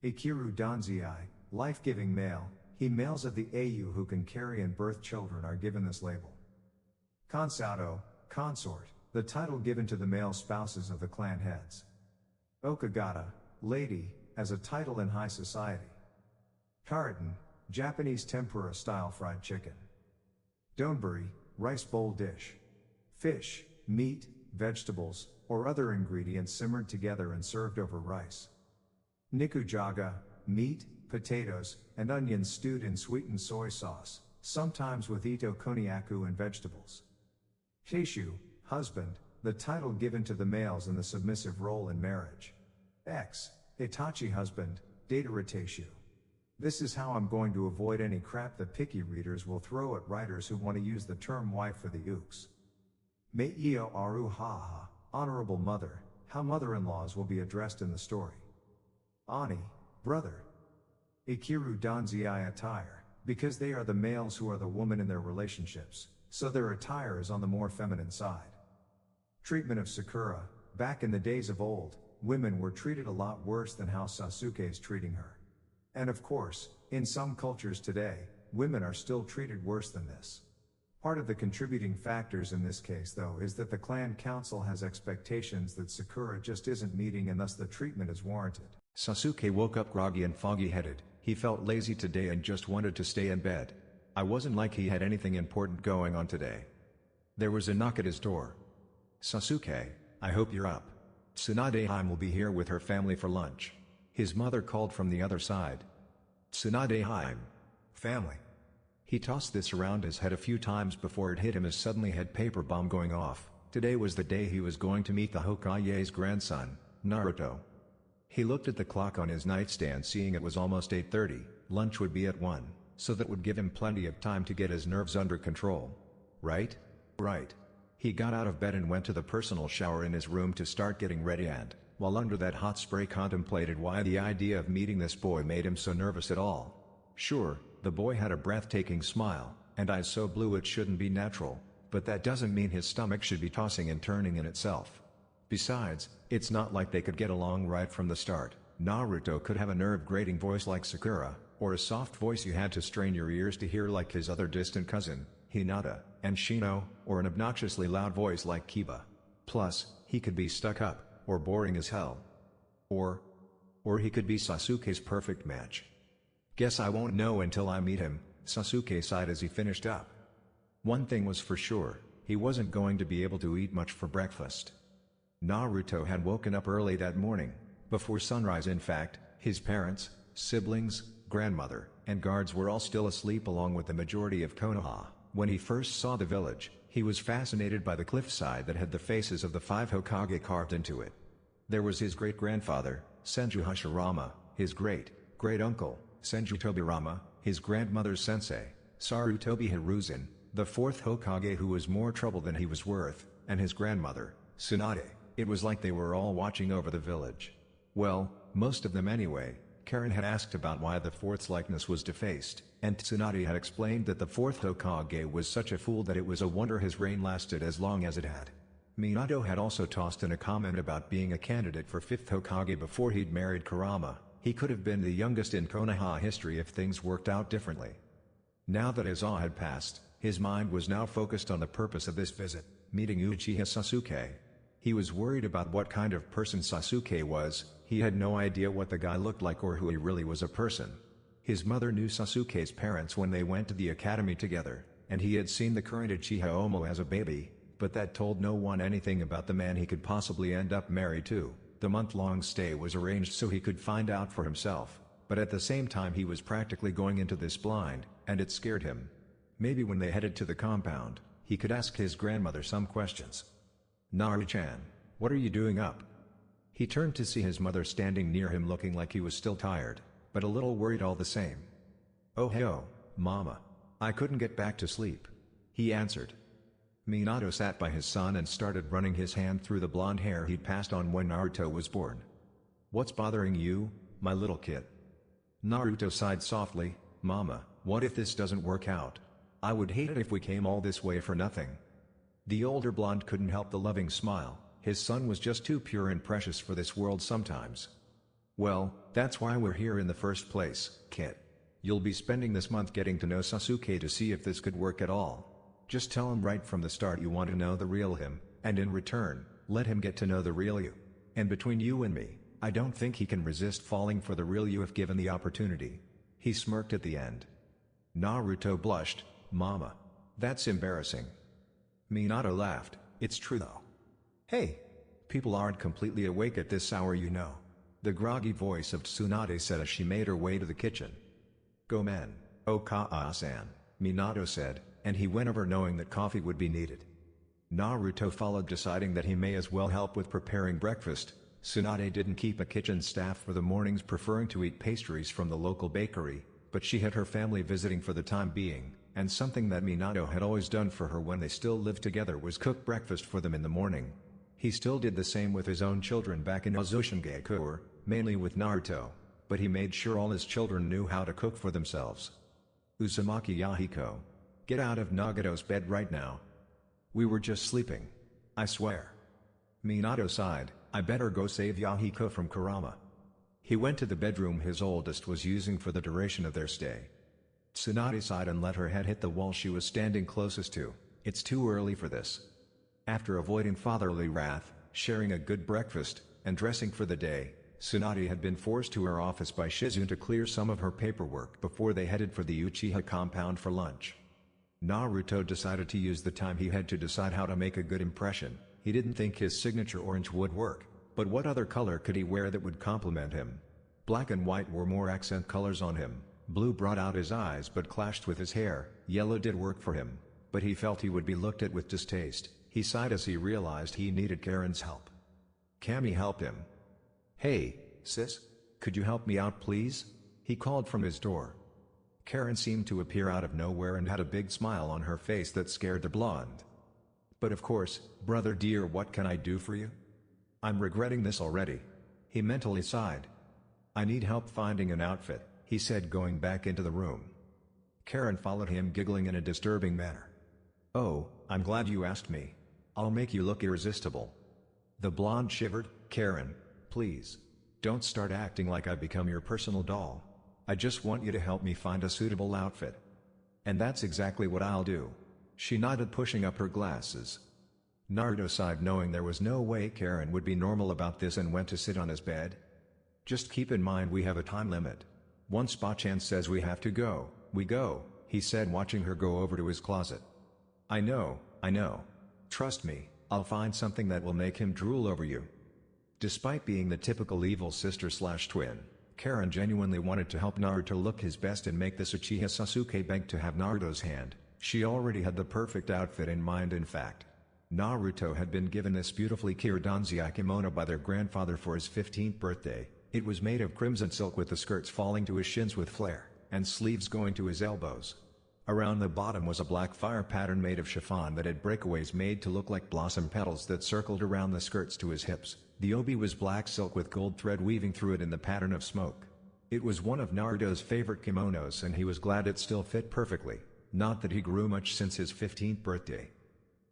A: Ikiru Danzai, life-giving male, he males of the AU who can carry and birth children are given this label. Konsato, consort, the title given to the male spouses of the clan heads. Okagata, lady, as a title in high society. Karaten, Japanese tempura-style fried chicken. Donburi, rice bowl dish. Fish, meat, vegetables, or other ingredients simmered together and served over rice. Nikujaga, meat, potatoes, and onions stewed in sweetened soy sauce, sometimes with ito konnyaku and vegetables. Keishu, husband, the title given to the males in the submissive role in marriage. Itachi husband, Datarateishu. This is how I'm going to avoid any crap that picky readers will throw at writers who want to use the term wife for the ooks. Meio Aru Haha, honorable mother, how mother-in-laws will be addressed in the story. Ani, brother. Ikiru Danzai attire, because they are the males who are the woman in their relationships, so their attire is on the more feminine side. Treatment of Sakura, back in the days of old, women were treated a lot worse than how Sasuke is treating her. And of course, in some cultures today, women are still treated worse than this. Part of the contributing factors in this case though is that the clan council has expectations that Sakura just isn't meeting and thus the treatment is warranted.
B: Sasuke woke up groggy and foggy-headed. He felt lazy today and just wanted to stay in bed. I wasn't like he had anything important going on today. There was a knock at his door. Sasuke, I hope you're up. Tsunadeheim will be here with her family for lunch. His mother called from the other side. Tsunadeheim. Family. He tossed this around his head a few times before it hit him as suddenly had paper bomb going off. Today was the day he was going to meet the Hokage's grandson, Naruto. He looked at the clock on his nightstand, seeing it was almost 8:30, lunch would be at 1, so that would give him plenty of time to get his nerves under control. Right? Right. He got out of bed and went to the personal shower in his room to start getting ready and, while under that hot spray, contemplated why the idea of meeting this boy made him so nervous at all. Sure, the boy had a breathtaking smile, and eyes so blue it shouldn't be natural, but that doesn't mean his stomach should be tossing and turning in itself. Besides, it's not like they could get along right from the start. Naruto could have a nerve-grating voice like Sakura, or a soft voice you had to strain your ears to hear like his other distant cousin, Hinata, and Shino, or an obnoxiously loud voice like Kiba. Plus, he could be stuck up, or boring as hell. Or he could be Sasuke's perfect match. Guess I won't know until I meet him, Sasuke sighed as he finished up. One thing was for sure, he wasn't going to be able to eat much for breakfast. Naruto had woken up early that morning, before sunrise in fact. His parents, siblings, grandmother, and guards were all still asleep along with the majority of Konoha. When he first saw the village, he was fascinated by the cliffside that had the faces of the 5 Hokage carved into it. There was his great-grandfather, Senju Hashirama, his great-great-uncle, Senju Tobirama, his grandmother's sensei, Sarutobi Hiruzen, the 4th Hokage who was more trouble than he was worth, and his grandmother, Tsunade. It was like they were all watching over the village. Well, most of them anyway. Karen had asked about why the 4th's likeness was defaced, and Tsunade had explained that the 4th Hokage was such a fool that it was a wonder his reign lasted as long as it had. Minato had also tossed in a comment about being a candidate for 5th Hokage before he'd married Kurama. He could have been the youngest in Konoha history if things worked out differently. Now that his awe had passed, His mind was now focused on the purpose of this visit, meeting Uchiha Sasuke. He was worried about what kind of person Sasuke was. He had no idea what the guy looked like or who he really was a person. His mother knew Sasuke's parents when they went to the academy together, and he had seen the current Uchiha Omo as a baby, but that told no one anything about the man he could possibly end up married to. The month-long stay was arranged so he could find out for himself, but at the same time he was practically going into this blind, and it scared him. Maybe when they headed to the compound, he could ask his grandmother some questions. "Naru-chan, what are you doing up?" He turned to see his mother standing near him looking like he was still tired, but a little worried all the same. "Oh hey-oh, Mama. I couldn't get back to sleep," he answered. Minato sat by his son and started running his hand through the blonde hair he'd passed on when Naruto was born. "What's bothering you, my little kid?" Naruto sighed softly. "Mama, what if this doesn't work out? I would hate it if we came all this way for nothing." The older blonde couldn't help the loving smile. His son was just too pure and precious for this world sometimes. "Well, that's why we're here in the first place, kid. You'll be spending this month getting to know Sasuke to see if this could work at all. Just tell him right from the start you want to know the real him, and in return, let him get to know the real you. And between you and me, I don't think he can resist falling for the real you if given the opportunity." He smirked at the end. Naruto blushed. "Mama. That's embarrassing." Minato laughed. "It's true though. Hey! People aren't completely awake at this hour, you know." The groggy voice of Tsunade said as she made her way to the kitchen. "Gomen, Okaa-san," Minato said, and he went over knowing that coffee would be needed. Naruto followed, deciding that he may as well help with preparing breakfast. Tsunade didn't keep a kitchen staff for the mornings, preferring to eat pastries from the local bakery, but she had her family visiting for the time being, and something that Minato had always done for her when they still lived together was cook breakfast for them in the morning. He still did the same with his own children back in Azushingekure, mainly with Naruto, but he made sure all his children knew how to cook for themselves. "Uzumaki Yahiko. Get out of Nagato's bed right now. We were just sleeping. I swear." Minato sighed. "I better go save Yahiko from Kurama." He went to the bedroom his oldest was using for the duration of their stay. Tsunade sighed and let her head hit the wall she was standing closest to. "It's too early for this." After avoiding fatherly wrath, sharing a good breakfast, and dressing for the day, Tsunade had been forced to her office by Shizune to clear some of her paperwork before they headed for the Uchiha compound for lunch. Naruto decided to use the time he had to decide how to make a good impression. He didn't think his signature orange would work, but what other color could he wear that would complement him? Black and white were more accent colors on him. Blue brought out his eyes but clashed with his hair. Yellow did work for him, but he felt he would be looked at with distaste. He sighed as he realized he needed Karen's help. Cammy helped him. "Hey, sis? Could you help me out please?" he called from his door. Karen seemed to appear out of nowhere and had a big smile on her face that scared the blonde. "But of course, brother dear, what can I do for you?" "I'm regretting this already." He mentally sighed. "I need help finding an outfit," he said, going back into the room. Karen followed him, giggling in a disturbing manner. "Oh, I'm glad you asked me. I'll make you look irresistible." The blonde shivered. "Karen, please. Don't start acting like I've become your personal doll. I just want you to help me find a suitable outfit." "And that's exactly what I'll do." She nodded, pushing up her glasses. Naruto sighed, knowing there was no way Karen would be normal about this, and went to sit on his bed. "Just keep in mind we have a time limit. Once Bachan says we have to go, we go," he said, watching her go over to his closet. I know. Trust me, I'll find something that will make him drool over you." Despite being the typical evil sister/twin, Karen genuinely wanted to help Naruto look his best and make this Uchiha Sasuke beg to have Naruto's hand. She already had the perfect outfit in mind. In fact, Naruto had been given this beautifully kiridanzai kimono by their grandfather for his 15th birthday. It was made of crimson silk with the skirts falling to his shins with flare, and sleeves going to his elbows. Around the bottom was a black fire pattern made of chiffon that had breakaways made to look like blossom petals that circled around the skirts to his hips. The obi was black silk with gold thread weaving through it in the pattern of smoke. It was one of Naruto's favorite kimonos, and he was glad it still fit perfectly. Not that he grew much since his 15th birthday.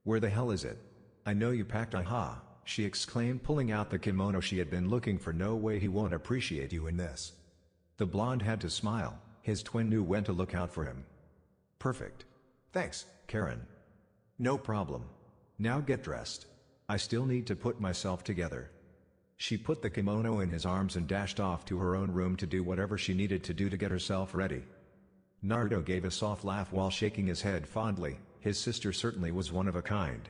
B: "Where the hell is it? I know you packed." "Aha!" she exclaimed, pulling out the kimono she had been looking for. "No way, he won't appreciate you in this." The blonde had to smile. His twin knew when to look out for him. "Perfect.
A: Thanks,
B: Karen. No problem. Now get dressed. I still need to put myself together. She put the kimono in his arms and dashed off to her own room to do whatever she needed to do to get herself ready. Naruto gave a soft laugh while shaking his head fondly. His sister certainly was one of a kind.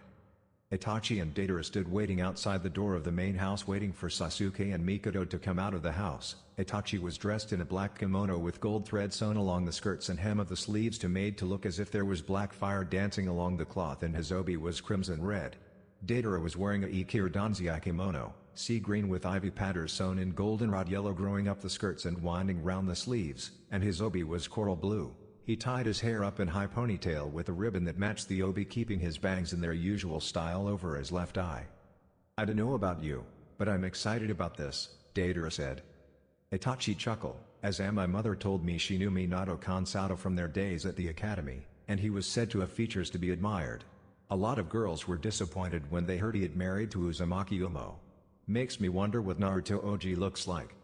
B: Itachi and Deidara stood waiting outside the door of the main house waiting for Sasuke and Mikado to come out of the house. Itachi was dressed in a black kimono with gold thread sewn along the skirts and hem of the sleeves made to look as if there was black fire dancing along the cloth, and his obi was crimson red. Deidara was wearing a Ikiri Danzai kimono, sea green with ivy patterns sewn in goldenrod yellow growing up the skirts and winding round the sleeves, and his obi was coral blue. He tied his hair up in high ponytail with a ribbon that matched the obi, keeping his bangs in their usual style over his left eye. I don't know about you, but I'm excited about this, Deidara said. Itachi chuckled, as my mother told me she knew Minato Kansato from their days at the academy, and he was said to have features to be admired. A lot of girls were disappointed when they heard he had married to Uzumaki Umo. Makes me wonder what Naruto Oji looks like.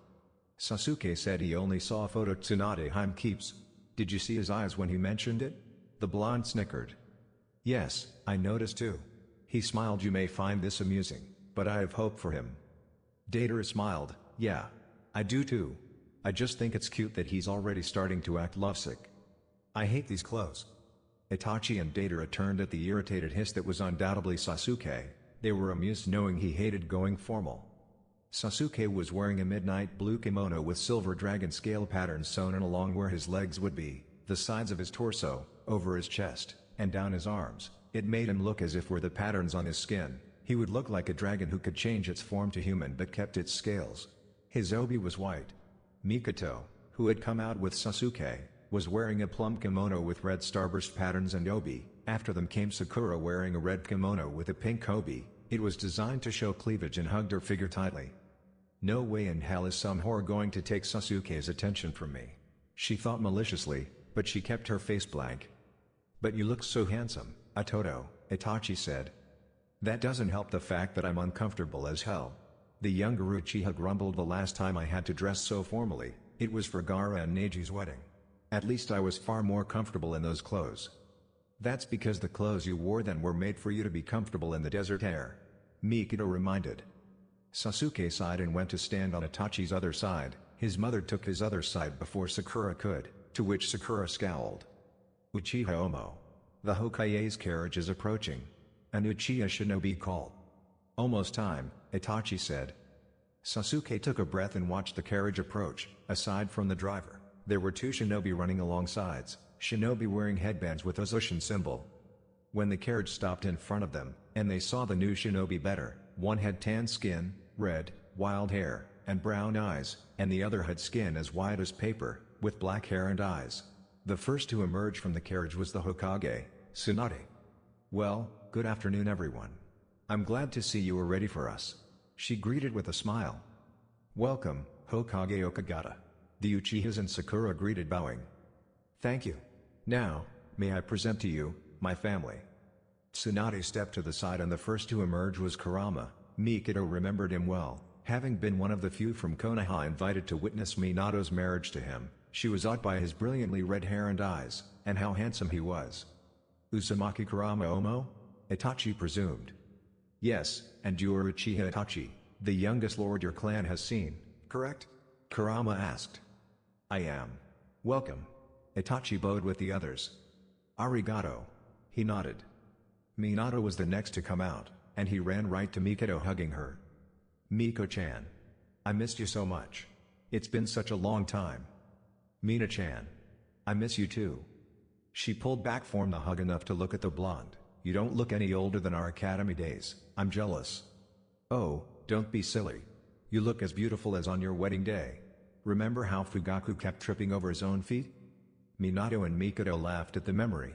B: Sasuke said he only saw a photo Tsunade Heim keeps. Did you see his eyes when he mentioned it? The blonde snickered. Yes, I noticed too. He smiled. You may find this amusing, but I have hope for him. Deidara smiled. Yeah. I do too. I just think it's cute that he's already starting to act lovesick. I hate these clothes. Itachi and Deidara turned at the irritated hiss that was undoubtedly Sasuke. They were amused knowing he hated going formal. Sasuke was wearing a midnight blue kimono with silver dragon scale patterns sewn in along where his legs would be, the sides of his torso, over his chest, and down his arms. It made him look as if were the patterns on his skin. He would look like a dragon who could change its form to human but kept its scales. His obi was white. Mikoto, who had come out with Sasuke, was wearing a plum kimono with red starburst patterns and obi. After them came Sakura wearing a red kimono with a pink obi. It was designed to show cleavage and hugged her figure tightly. No way in hell is some whore going to take Sasuke's attention from me, she thought maliciously, but she kept her face blank. But you look so handsome, Itoto, Itachi said. That doesn't help the fact that I'm uncomfortable as hell. The younger Uchiha grumbled. The last time I had to dress so formally, it was for Gaara and Neji's wedding. At least I was far more comfortable in those clothes. That's because the clothes you wore then were made for you to be comfortable in the desert air, Mikado reminded. Sasuke sighed and went to stand on Itachi's other side. His mother took his other side before Sakura could, to which Sakura scowled. Uchiha Omo. The Hokage's carriage is approaching. An Uchiha shinobi called. Almost time, Itachi said. Sasuke took a breath and watched the carriage approach. Aside from the driver, there were two shinobi running alongsides, shinobi wearing headbands with a Zushin symbol. When the carriage stopped in front of them, and they saw the new shinobi better, one had tan skin, red, wild hair, and brown eyes, and the other had skin as white as paper, with black hair and eyes. The first to emerge from the carriage was the Hokage, Tsunade. Well, good afternoon everyone. I'm glad to see you are ready for us, she greeted with a smile. Welcome, Hokage Okagata. The Uchihas and Sakura greeted, bowing. Thank you. Now, may I present to you, my family. Tsunade stepped to the side and the first to emerge was Kurama. Mikado remembered him well, having been one of the few from Konoha invited to witness Minato's marriage to him. She was awed by his brilliantly red hair and eyes, and how handsome he was. Uzumaki Kurama Omo? Itachi presumed. Yes, and you are Uchiha Itachi, the youngest lord your clan has seen, correct? Kurama asked. I am. Welcome. Itachi bowed with the others. Arigato. He nodded. Minato was the next to come out, and he ran right to Mikado, hugging her. Miko-chan. I missed you so much. It's been such a long time. Mina-chan. I miss you too. She pulled back from the hug enough to look at the blonde. You don't look any older than our academy days. I'm jealous. Oh, don't be silly. You look as beautiful as on your wedding day. Remember how Fugaku kept tripping over his own feet? Minato and Mikado laughed at the memory.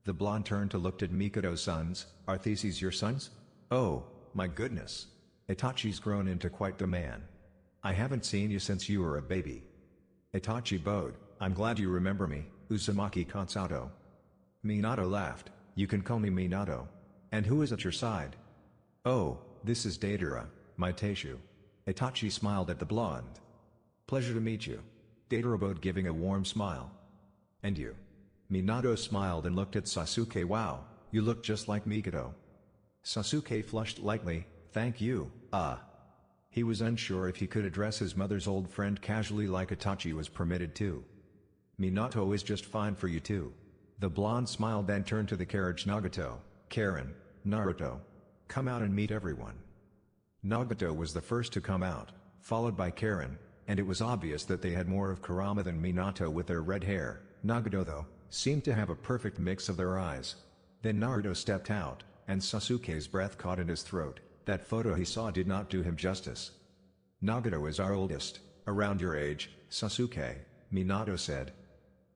B: The blonde turned to look at Mikado's sons. Are these your sons? Oh, my goodness. Itachi's grown into quite the man. I haven't seen you since you were a baby. Itachi bowed. I'm glad you remember me, Uzumaki Kansato. Minato laughed. You can call me Minato. And who is at your side? Oh, this is Deidara, my Teishu. Itachi smiled at the blonde. Pleasure to meet you. Deidara bowed, giving a warm smile. And you? Minato smiled and looked at Sasuke. Wow, you look just like Mikado. Sasuke flushed lightly, thank you, He was unsure if he could address his mother's old friend casually like Itachi was permitted to. Minato is just fine for you too. The blonde smiled, then turned to the carriage. Nagato, Karen, Naruto. Come out and meet everyone. Nagato was the first to come out, followed by Karen, and it was obvious that they had more of Kurama than Minato with their red hair. Nagato, though, seemed to have a perfect mix of their eyes. Then Naruto stepped out, and Sasuke's breath caught in his throat. That photo he saw did not do him justice. Nagato is our oldest, around your age, Sasuke, Minato said.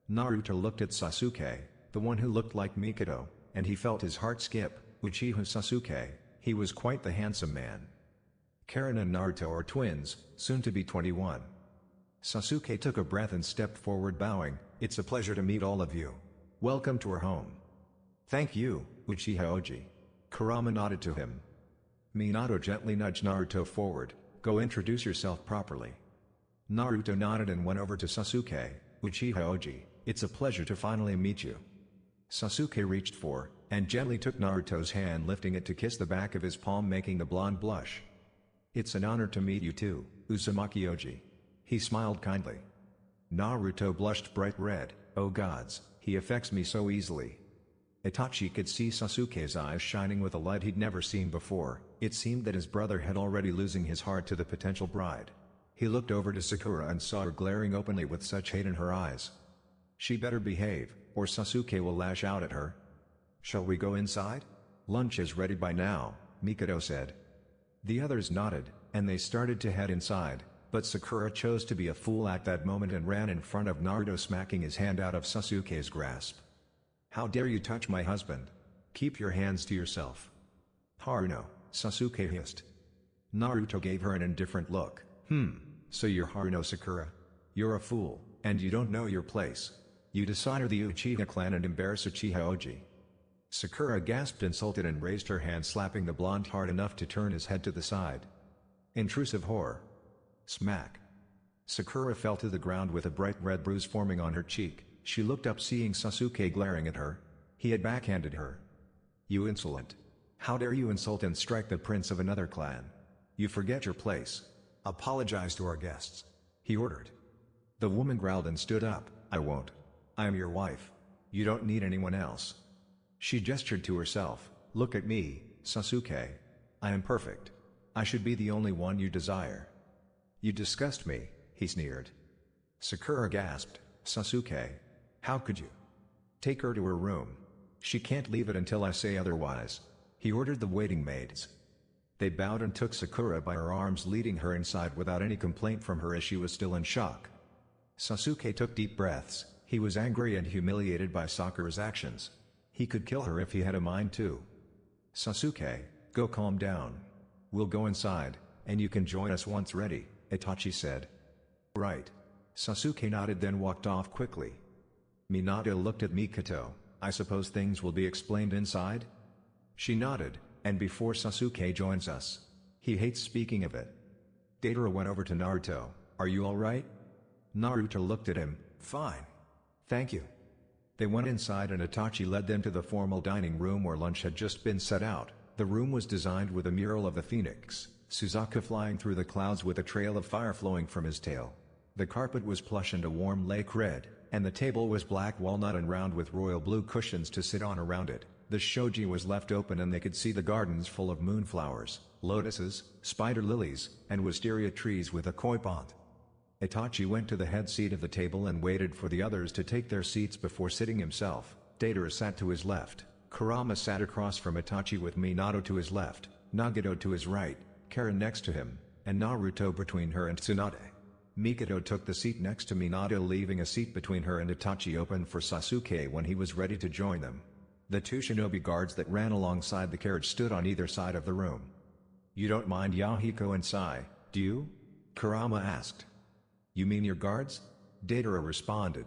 B: Naruto looked at Sasuke, the one who looked like Mikado, and he felt his heart skip. Uchiha Sasuke, he was quite the handsome man. Karen and Naruto are twins, soon to be 21. Sasuke took a breath and stepped forward, bowing. It's a pleasure to meet all of you. Welcome to our home. Thank you, Uchiha Oji. Kurama nodded to him. Minato gently nudged Naruto forward. Go introduce yourself properly. Naruto nodded and went over to Sasuke. Uchiha Oji, it's a pleasure to finally meet you. Sasuke reached for, and gently took Naruto's hand, lifting it to kiss the back of his palm, making the blonde blush. It's an honor to meet you too, Uzumaki Oji. He smiled kindly. Naruto blushed bright red. Oh gods, he affects me so easily. Itachi could see Sasuke's eyes shining with a light he'd never seen before. It seemed that his brother had already losing his heart to the potential bride. He looked over to Sakura and saw her glaring openly with such hate in her eyes. She better behave, or Sasuke will lash out at her. Shall we go inside? Lunch is ready by now, Mikado said. The others nodded, and they started to head inside, but Sakura chose to be a fool at that moment and ran in front of Naruto, smacking his hand out of Sasuke's grasp. How dare you touch my husband? Keep your hands to yourself. Haruno, Sasuke hissed. Naruto gave her an indifferent look. So you're Haruno Sakura? You're a fool, and you don't know your place. You dishonor the Uchiha clan and embarrass Uchiha Oji. Sakura gasped, insulted, and raised her hand, slapping the blonde hard enough to turn his head to the side. Intrusive whore. Smack. Sakura fell to the ground with a bright red bruise forming on her cheek. She looked up, seeing Sasuke glaring at her. He had backhanded her. You insolent. How dare you insult and strike the prince of another clan? You forget your place. Apologize to our guests, he ordered. The woman growled and stood up. I won't. I am your wife. You don't need anyone else. She gestured to herself. Look at me, Sasuke. I am perfect. I should be the only one you desire. You disgust me, he sneered. Sakura gasped. Sasuke. How could you? Take her to her room. She can't leave it until I say otherwise, he ordered the waiting maids. They bowed and took Sakura by her arms, leading her inside without any complaint from her, as she was still in shock. Sasuke took deep breaths. He was angry and humiliated by Sakura's actions. He could kill her if he had a mind to. Sasuke, go calm down. We'll go inside, and you can join us once ready, Itachi said. Right. Sasuke nodded, then walked off quickly. Minato looked at Mikoto. I suppose things will be explained inside? She nodded, and before Sasuke joins us. He hates speaking of it. Deidara went over to Naruto. Are you alright? Naruto looked at him. Fine. Thank you. They went inside and Itachi led them to the formal dining room where lunch had just been set out. The room was designed with a mural of the phoenix, Suzuka flying through the clouds with a trail of fire flowing from his tail. The carpet was plush and a warm lake red, and the table was black walnut and round with royal blue cushions to sit on around it. The shoji was left open and they could see the gardens full of moonflowers, lotuses, spider lilies, and wisteria trees with a koi pond. Itachi went to the head seat of the table and waited for the others to take their seats before sitting himself. Deidara sat to his left, Kurama sat across from Itachi with Minato to his left, Nagato to his right, Karen next to him, and Naruto between her and Tsunade. Mikado took the seat next to Minato, leaving a seat between her and Itachi open for Sasuke when he was ready to join them. The two shinobi guards that ran alongside the carriage stood on either side of the room. You don't mind Yahiko and Sai, do you? Kurama asked. You mean your guards? Deidara responded.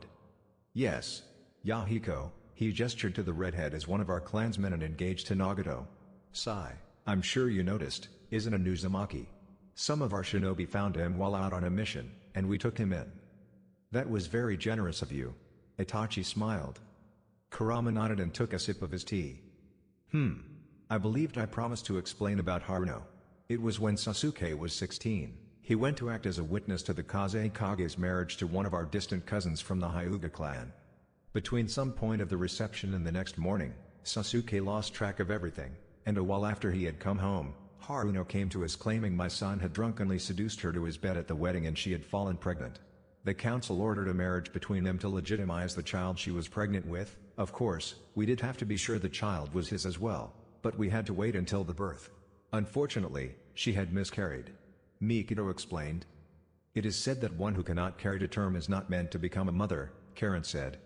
B: Yes. Yahiko, he gestured to the redhead as one of our clansmen and engaged to Nagato. Sai, I'm sure you noticed, isn't a Uzumaki. Some of our shinobi found him while out on a mission, and we took him in. That was very generous of you. Itachi smiled. Kurama nodded and took a sip of his tea. I believed I promised to explain about Haruno. It was when Sasuke was 16, he went to act as a witness to the Kazekage's marriage to one of our distant cousins from the Hyuga clan. Between some point of the reception and the next morning, Sasuke lost track of everything, and a while after he had come home, Haruno came to us claiming my son had drunkenly seduced her to his bed at the wedding and she had fallen pregnant. The council ordered a marriage between them to legitimize the child she was pregnant with. Of course, we did have to be sure the child was his as well, but we had to wait until the birth. Unfortunately, she had miscarried. Mikito explained. It is said that one who cannot carry to term is not meant to become a mother, Karen said.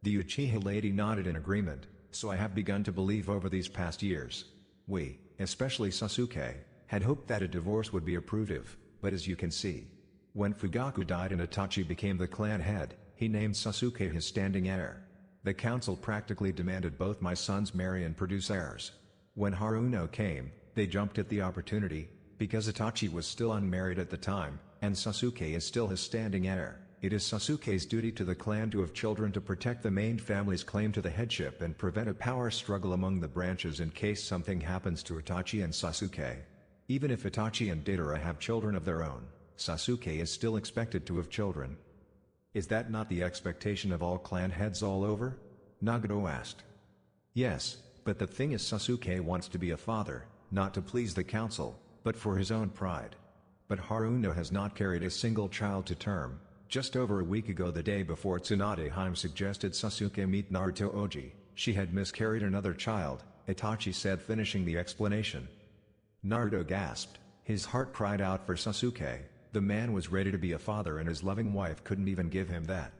B: The Uchiha lady nodded in agreement, so I have begun to believe over these past years. We, especially Sasuke, had hoped that a divorce would be approved of, but as you can see, when Fugaku died and Itachi became the clan head, he named Sasuke his standing heir. The council practically demanded both my sons marry and produce heirs. When Haruno came, they jumped at the opportunity, because Itachi was still unmarried at the time, and Sasuke is still his standing heir. It is Sasuke's duty to the clan to have children to protect the main family's claim to the headship and prevent a power struggle among the branches in case something happens to Itachi and Sasuke. Even if Itachi and Deidara have children of their own, Sasuke is still expected to have children. Is that not the expectation of all clan heads all over? Nagato asked. Yes, but the thing is Sasuke wants to be a father, not to please the council, but for his own pride. But Haruno has not carried a single child to term. Just over a week ago, the day before Tsunade Hime suggested Sasuke meet Naruto Oji, she had miscarried another child, Itachi said, finishing the explanation. Naruto gasped. His heart cried out for Sasuke. The man was ready to be a father and his loving wife couldn't even give him that.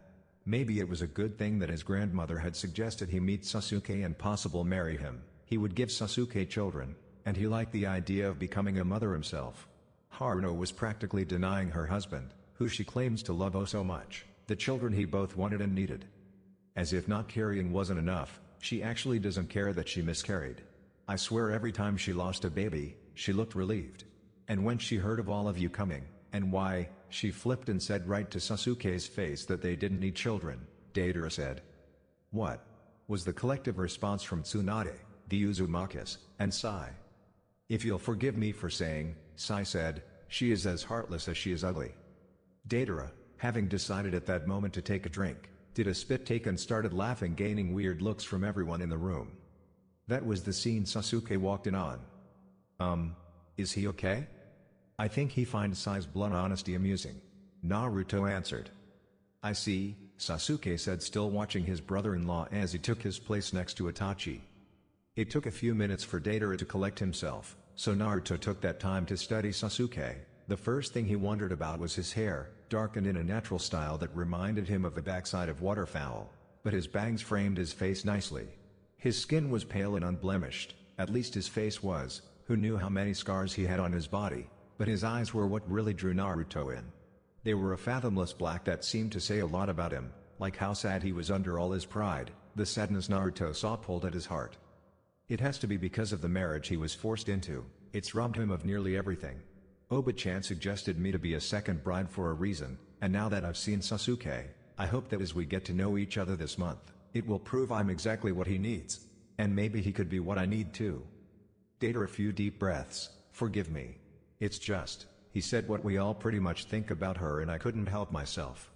B: Maybe it was a good thing that his grandmother had suggested he meet Sasuke and possibly marry him. He would give Sasuke children, and he liked the idea of becoming a mother himself. Haruno was practically denying her husband, who she claims to love oh so much, the children he both wanted and needed. As if not carrying wasn't enough, she actually doesn't care that she miscarried. I swear every time she lost a baby, she looked relieved. And when she heard of all of you coming, and why, she flipped and said right to Sasuke's face that they didn't need children, Deidara said. What? Was the collective response from Tsunade, the Uzumakas, and Sai. If you'll forgive me for saying, Sai said, she is as heartless as she is ugly. Deidara, having decided at that moment to take a drink, did a spit take and started laughing, gaining weird looks from everyone in the room. That was the scene Sasuke walked in on. Is he okay? I think he finds Sai's blunt honesty amusing. Naruto answered. I see, Sasuke said, still watching his brother-in-law as he took his place next to Itachi. It took a few minutes for Deidara to collect himself, so Naruto took that time to study Sasuke. The first thing he wondered about was his hair, darkened in a natural style that reminded him of the backside of waterfowl, but his bangs framed his face nicely. His skin was pale and unblemished, at least his face was. Who knew how many scars he had on his body, but his eyes were what really drew Naruto in. They were a fathomless black that seemed to say a lot about him, like how sad he was under all his pride. The sadness Naruto saw pulled at his heart. It has to be because of the marriage he was forced into. It's robbed him of nearly everything. Oba-chan suggested me to be a second bride for a reason, and now that I've seen Sasuke, I hope that as we get to know each other this month, it will prove I'm exactly what he needs. And maybe he could be what I need too. Deidara, a few deep breaths. Forgive me. It's just, he said what we all pretty much think about her, and I couldn't help myself.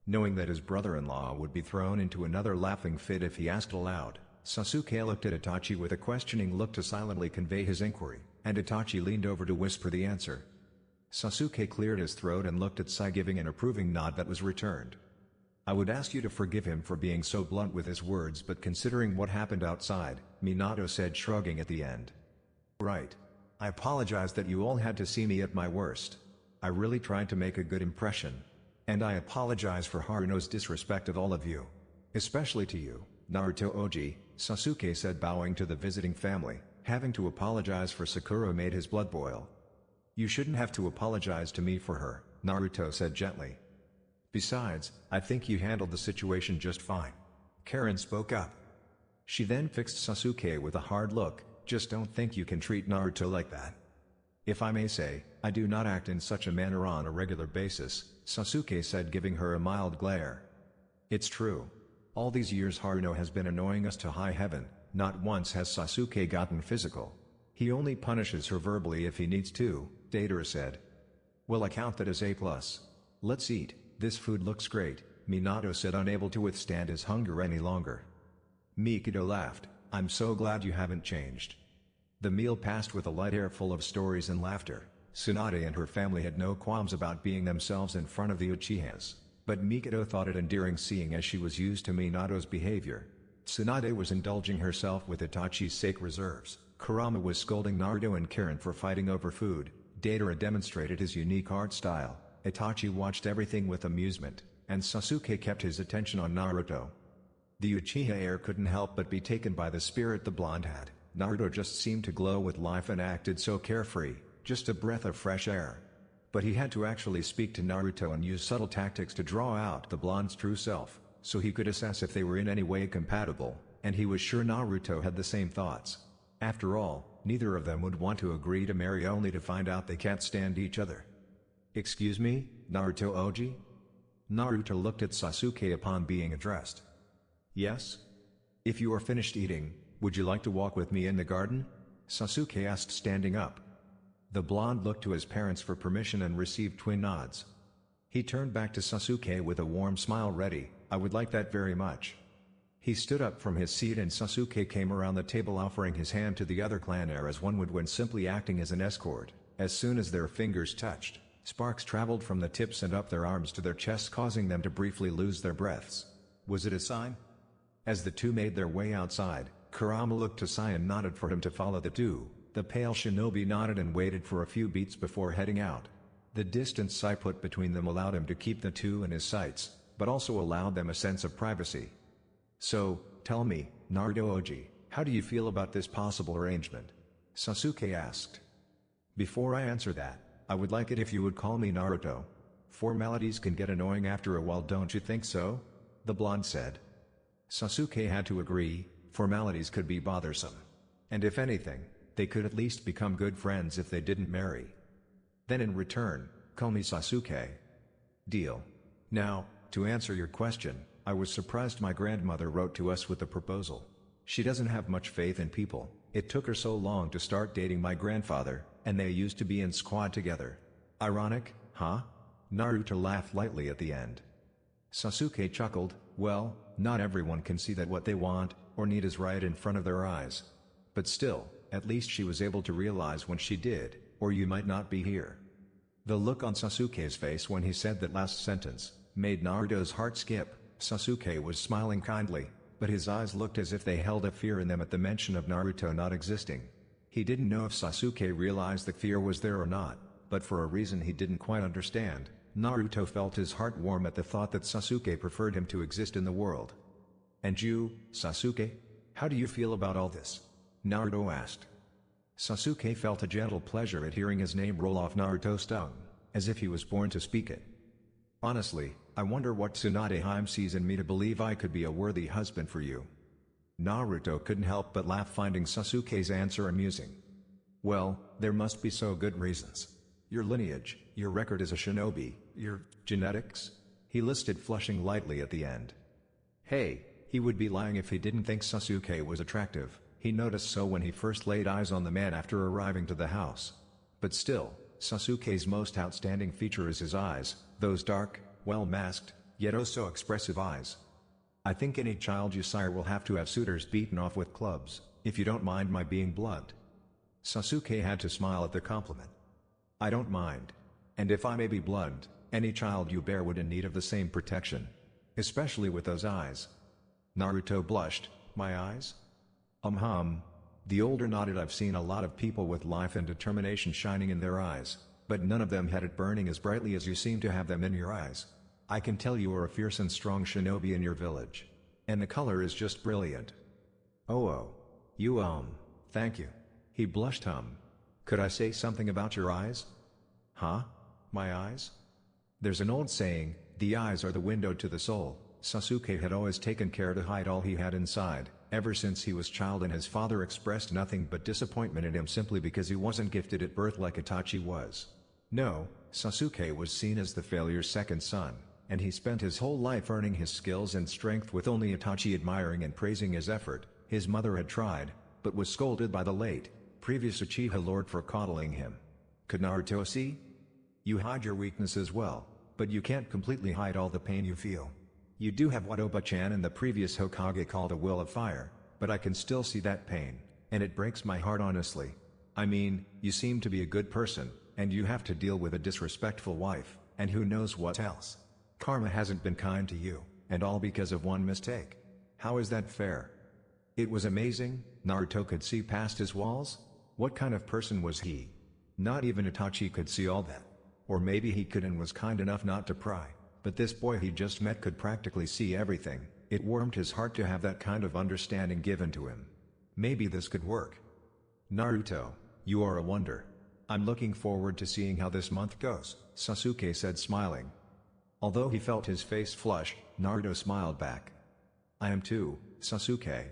B: Knowing that his brother-in-law would be thrown into another laughing fit if he asked aloud, Sasuke looked at Itachi with a questioning look to silently convey his inquiry, and Itachi leaned over to whisper the answer. Sasuke cleared his throat and looked at Sai, giving an approving nod that was returned. I would ask you to forgive him for being so blunt with his words, but considering what happened outside, Minato said, shrugging at the end. Right. I apologize that you all had to see me at my worst. I really tried to make a good impression. And I apologize for Haruno's disrespect of all of you. Especially to you, Naruto Oji, Sasuke said, bowing to the visiting family. Having to apologize for Sakura made his blood boil. You shouldn't have to apologize to me for her, Naruto said gently. Besides, I think you handled the situation just fine. Karen spoke up. She then fixed Sasuke with a hard look. Just don't think you can treat Naruto like that. If I may say, I do not act in such a manner on a regular basis, Sasuke said, giving her a mild glare. It's true. All these years Haruno has been annoying us to high heaven, not once has Sasuke gotten physical. He only punishes her verbally if he needs to, Deidara said. Well, I count that as A+. Let's eat, this food looks great, Minato said, unable to withstand his hunger any longer. Mikado laughed, I'm so glad you haven't changed. The meal passed with a light air full of stories and laughter. Tsunade and her family had no qualms about being themselves in front of the Uchihas, but Mikado thought it endearing seeing as she was used to Minato's behavior. Tsunade was indulging herself with Itachi's sake reserves, Kurama was scolding Naruto and Karen for fighting over food, Deidara demonstrated his unique art style, Itachi watched everything with amusement, and Sasuke kept his attention on Naruto. The Uchiha heir couldn't help but be taken by the spirit the blonde had. Naruto just seemed to glow with life and acted so carefree, just a breath of fresh air. But he had to actually speak to Naruto and use subtle tactics to draw out the blonde's true self, so he could assess if they were in any way compatible, and he was sure Naruto had the same thoughts. After all, neither of them would want to agree to marry only to find out they can't stand each other. Excuse me, Naruto Oji? Naruto looked at Sasuke upon being addressed. Yes? If you are finished eating, would you like to walk with me in the garden? Sasuke asked, standing up. The blonde looked to his parents for permission and received twin nods. He turned back to Sasuke with a warm smile. Ready, I would like that very much. He stood up from his seat and Sasuke came around the table offering his hand to the other clan heir as one would when simply acting as an escort. As soon as their fingers touched, sparks traveled from the tips and up their arms to their chests, causing them to briefly lose their breaths. Was it a sign? As the two made their way outside, Kurama looked to Sai and nodded for him to follow the two. The pale shinobi nodded and waited for a few beats before heading out. The distance Sai put between them allowed him to keep the two in his sights, but also allowed them a sense of privacy. So, tell me, Naruto Oji, how do you feel about this possible arrangement? Sasuke asked. Before I answer that, I would like it if you would call me Naruto. Formalities can get annoying after a while, don't you think so? The blonde said. Sasuke had to agree, formalities could be bothersome. And if anything, they could at least become good friends if they didn't marry. Then in return, call me Sasuke. Deal. Now, to answer your question, I was surprised my grandmother wrote to us with the proposal. She doesn't have much faith in people. It took her so long to start dating my grandfather, and they used to be in squad together. Ironic, huh? Naruto laughed lightly at the end. Sasuke chuckled, well, not everyone can see that what they want, or need is right in front of their eyes. But still, at least she was able to realize when she did, or you might not be here. The look on Sasuke's face when he said that last sentence made Naruto's heart skip. Sasuke was smiling kindly, but his eyes looked as if they held a fear in them at the mention of Naruto not existing. He didn't know if Sasuke realized the fear was there or not, but for a reason he didn't quite understand, Naruto felt his heart warm at the thought that Sasuke preferred him to exist in the world. And you, Sasuke? How do you feel about all this? Naruto asked. Sasuke felt a gentle pleasure at hearing his name roll off Naruto's tongue, as if he was born to speak it. Honestly, I wonder what Tsunade Hime sees in me to believe I could be a worthy husband for you. Naruto couldn't help but laugh, finding Sasuke's answer amusing. Well, there must be so good reasons. Your lineage, your record as a shinobi, your genetics? He listed, flushing lightly at the end. Hey, he would be lying if he didn't think Sasuke was attractive. He noticed so when he first laid eyes on the man after arriving to the house. But still, Sasuke's most outstanding feature is his eyes, those dark, well-masked, yet oh so expressive eyes. I think any child you sire will have to have suitors beaten off with clubs, if you don't mind my being blunt. Sasuke had to smile at the compliment. I don't mind. And if I may be blunt, any child you bear would in need of the same protection. Especially with those eyes. Naruto blushed, my eyes? The older nodded. I've seen a lot of people with life and determination shining in their eyes, but none of them had it burning as brightly as you seem to have them in your eyes. I can tell you are a fierce and strong shinobi in your village. And the color is just brilliant. Oh, you thank you. He blushed. Could I say something about your eyes? Huh? My eyes? There's an old saying, the eyes are the window to the soul. Sasuke had always taken care to hide all he had inside, ever since he was child, and his father expressed nothing but disappointment in him simply because he wasn't gifted at birth like Itachi was. No, Sasuke was seen as the failure's second son. and he spent his whole life earning his skills and strength with only Itachi admiring and praising his effort. His mother had tried, but was scolded by the late, previous Uchiha Lord for coddling him. Could Naruto see? You hide your weaknesses well, but you can't completely hide all the pain you feel. You do have what Oba-chan and the previous Hokage called a will of fire, but I can still see that pain, and it breaks my heart honestly. I mean, you seem to be a good person, and you have to deal with a disrespectful wife, and who knows what else. Karma hasn't been kind to you, and all because of one mistake. How is that fair? It was amazing, Naruto could see past his walls? What kind of person was he? Not even Itachi could see all that. Or maybe he could and was kind enough not to pry, but this boy he just met could practically see everything. It warmed his heart to have that kind of understanding given to him. Maybe this could work. Naruto, you are a wonder. I'm looking forward to seeing how this month goes, Sasuke said smiling. Although he felt his face flush, Naruto smiled back. I am too, Sasuke.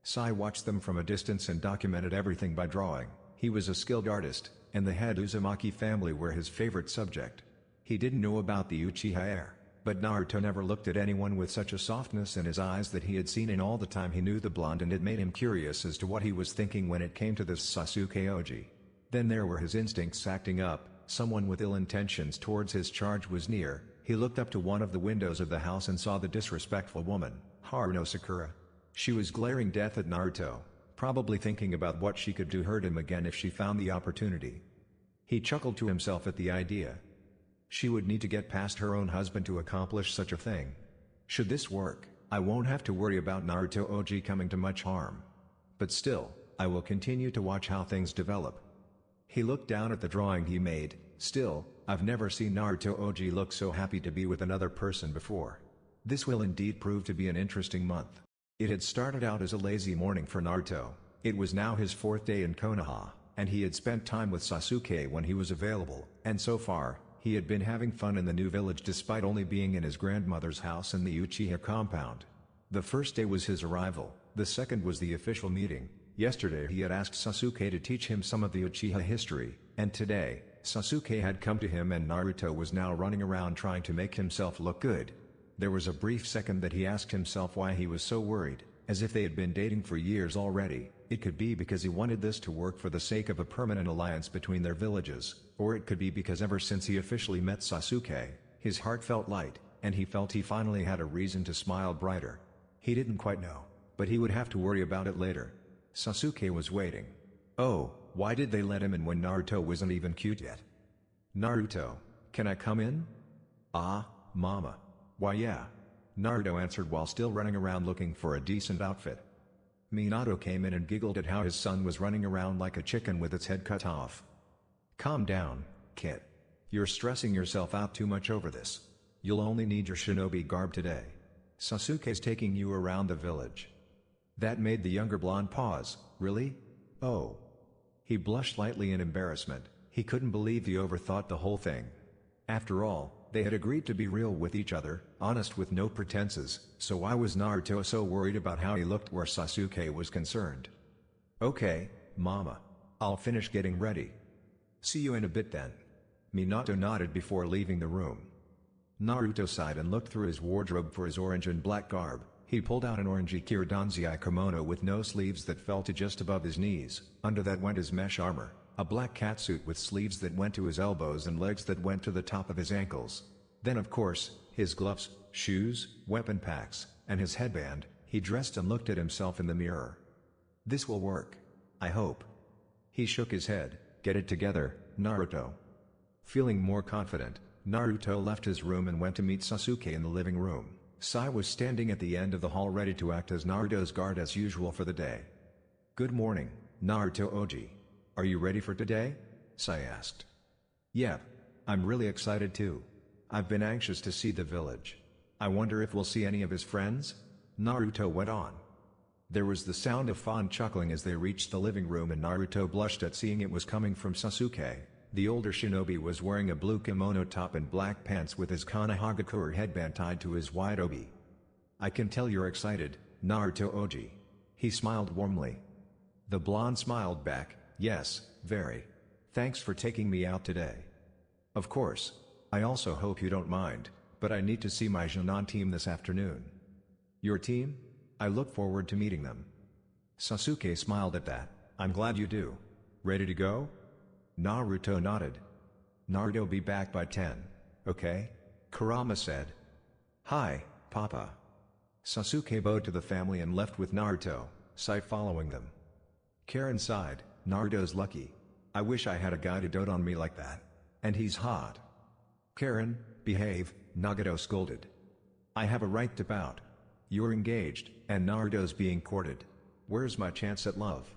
B: Sai watched them from a distance and documented everything by drawing. He was a skilled artist, and the head Uzumaki family were his favorite subject. He didn't know about the Uchiha heir, but Naruto never looked at anyone with such a softness in his eyes that he had seen in all the time he knew the blonde, and it made him curious as to what he was thinking when it came to this Sasuke Oji. Then there were his instincts acting up. Someone with ill intentions towards his charge was near. He looked up to one of the windows of the house and saw the disrespectful woman, Haruno Sakura. She was glaring death at Naruto, probably thinking about what she could do hurt him again if she found the opportunity. He chuckled to himself at the idea. She would need to get past her own husband to accomplish such a thing. Should this work, I won't have to worry about Naruto Oji coming to much harm. But still, I will continue to watch how things develop. He looked down at the drawing he made. Still, I've never seen Naruto Oji look so happy to be with another person before. This will indeed prove to be an interesting month. It had started out as a lazy morning for Naruto. It was now his 4th day in Konoha, and he had spent time with Sasuke when he was available, and so far, he had been having fun in the new village despite only being in his grandmother's house in the Uchiha compound. The first day was his arrival, the second was the official meeting. Yesterday he had asked Sasuke to teach him some of the Uchiha history, and today, Sasuke had come to him and Naruto was now running around trying to make himself look good. There was a brief second that he asked himself why he was so worried, as if they had been dating for years already. It could be because he wanted this to work for the sake of a permanent alliance between their villages, or it could be because ever since he officially met Sasuke, his heart felt light, and he felt he finally had a reason to smile brighter. He didn't quite know, but he would have to worry about it later. Sasuke was waiting. Oh, why did they let him in when Naruto wasn't even cute yet? Naruto, can I come in? Ah, mama. Why yeah. Naruto answered while still running around looking for a decent outfit. Minato came in and giggled at how his son was running around like a chicken with its head cut off. Calm down, kid. You're stressing yourself out too much over this. You'll only need your shinobi garb today. Sasuke's taking you around the village. That made the younger blonde pause. Really? Oh. He blushed lightly in embarrassment. He couldn't believe he overthought the whole thing. After all, they had agreed to be real with each other, honest with no pretenses, so why was Naruto so worried about how he looked where Sasuke was concerned? Okay, mama. I'll finish getting ready. See you in a bit then. Minato nodded before leaving the room. Naruto sighed and looked through his wardrobe for his orange and black garb. He pulled out an orangey kiridanzai kimono with no sleeves that fell to just above his knees. Under that went his mesh armor, a black catsuit with sleeves that went to his elbows and legs that went to the top of his ankles. Then of course, his gloves, shoes, weapon packs, and his headband. He dressed and looked at himself in the mirror. This will work. I hope. He shook his head. Get it together, Naruto. Feeling more confident, Naruto left his room and went to meet Sasuke in the living room. Sai was standing at the end of the hall ready to act as Naruto's guard as usual for the day. Good morning, Naruto Oji. Are you ready for today? Sai asked. Yep. I'm really excited too. I've been anxious to see the village. I wonder if we'll see any of his friends? Naruto went on. There was the sound of fond chuckling as they reached the living room and Naruto blushed at seeing it was coming from Sasuke. The older shinobi was wearing a blue kimono top and black pants with his Konohagakure headband tied to his wide obi. I can tell you're excited, Naruto Oji. He smiled warmly. The blonde smiled back, yes, very. Thanks for taking me out today. Of course. I also hope you don't mind, but I need to see my Junon team this afternoon. Your team? I look forward to meeting them. Sasuke smiled at that. I'm glad you do. Ready to go? Naruto nodded. Naruto be back by 10, okay? Kurama said. Hi, Papa. Sasuke bowed to the family and left with Naruto, Sai following them. Karen sighed, Naruto's lucky. I wish I had a guy to dote on me like that. And he's hot. Karen, behave, Nagato scolded. I have a right to pout. You're engaged, and Naruto's being courted. Where's my chance at love?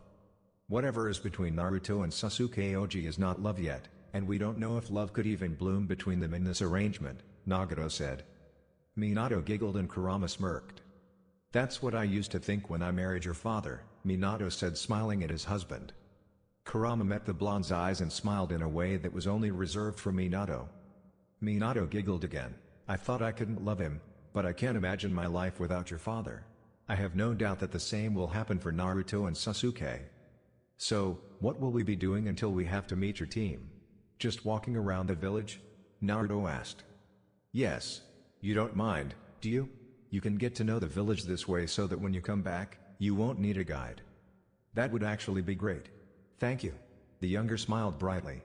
B: Whatever is between Naruto and Sasuke Oji is not love yet, and we don't know if love could even bloom between them in this arrangement, Nagato said. Minato giggled and Kurama smirked. That's what I used to think when I married your father, Minato said, smiling at his husband. Kurama met the blonde's eyes and smiled in a way that was only reserved for Minato. Minato giggled again. I thought I couldn't love him, but I can't imagine my life without your father. I have no doubt that the same will happen for Naruto and Sasuke. So, what will we be doing until we have to meet your team? Just walking around the village? Naruto asked. Yes. You don't mind, do you? You can get to know the village this way so that when you come back, you won't need a guide. That would actually be great. Thank you. The younger smiled brightly.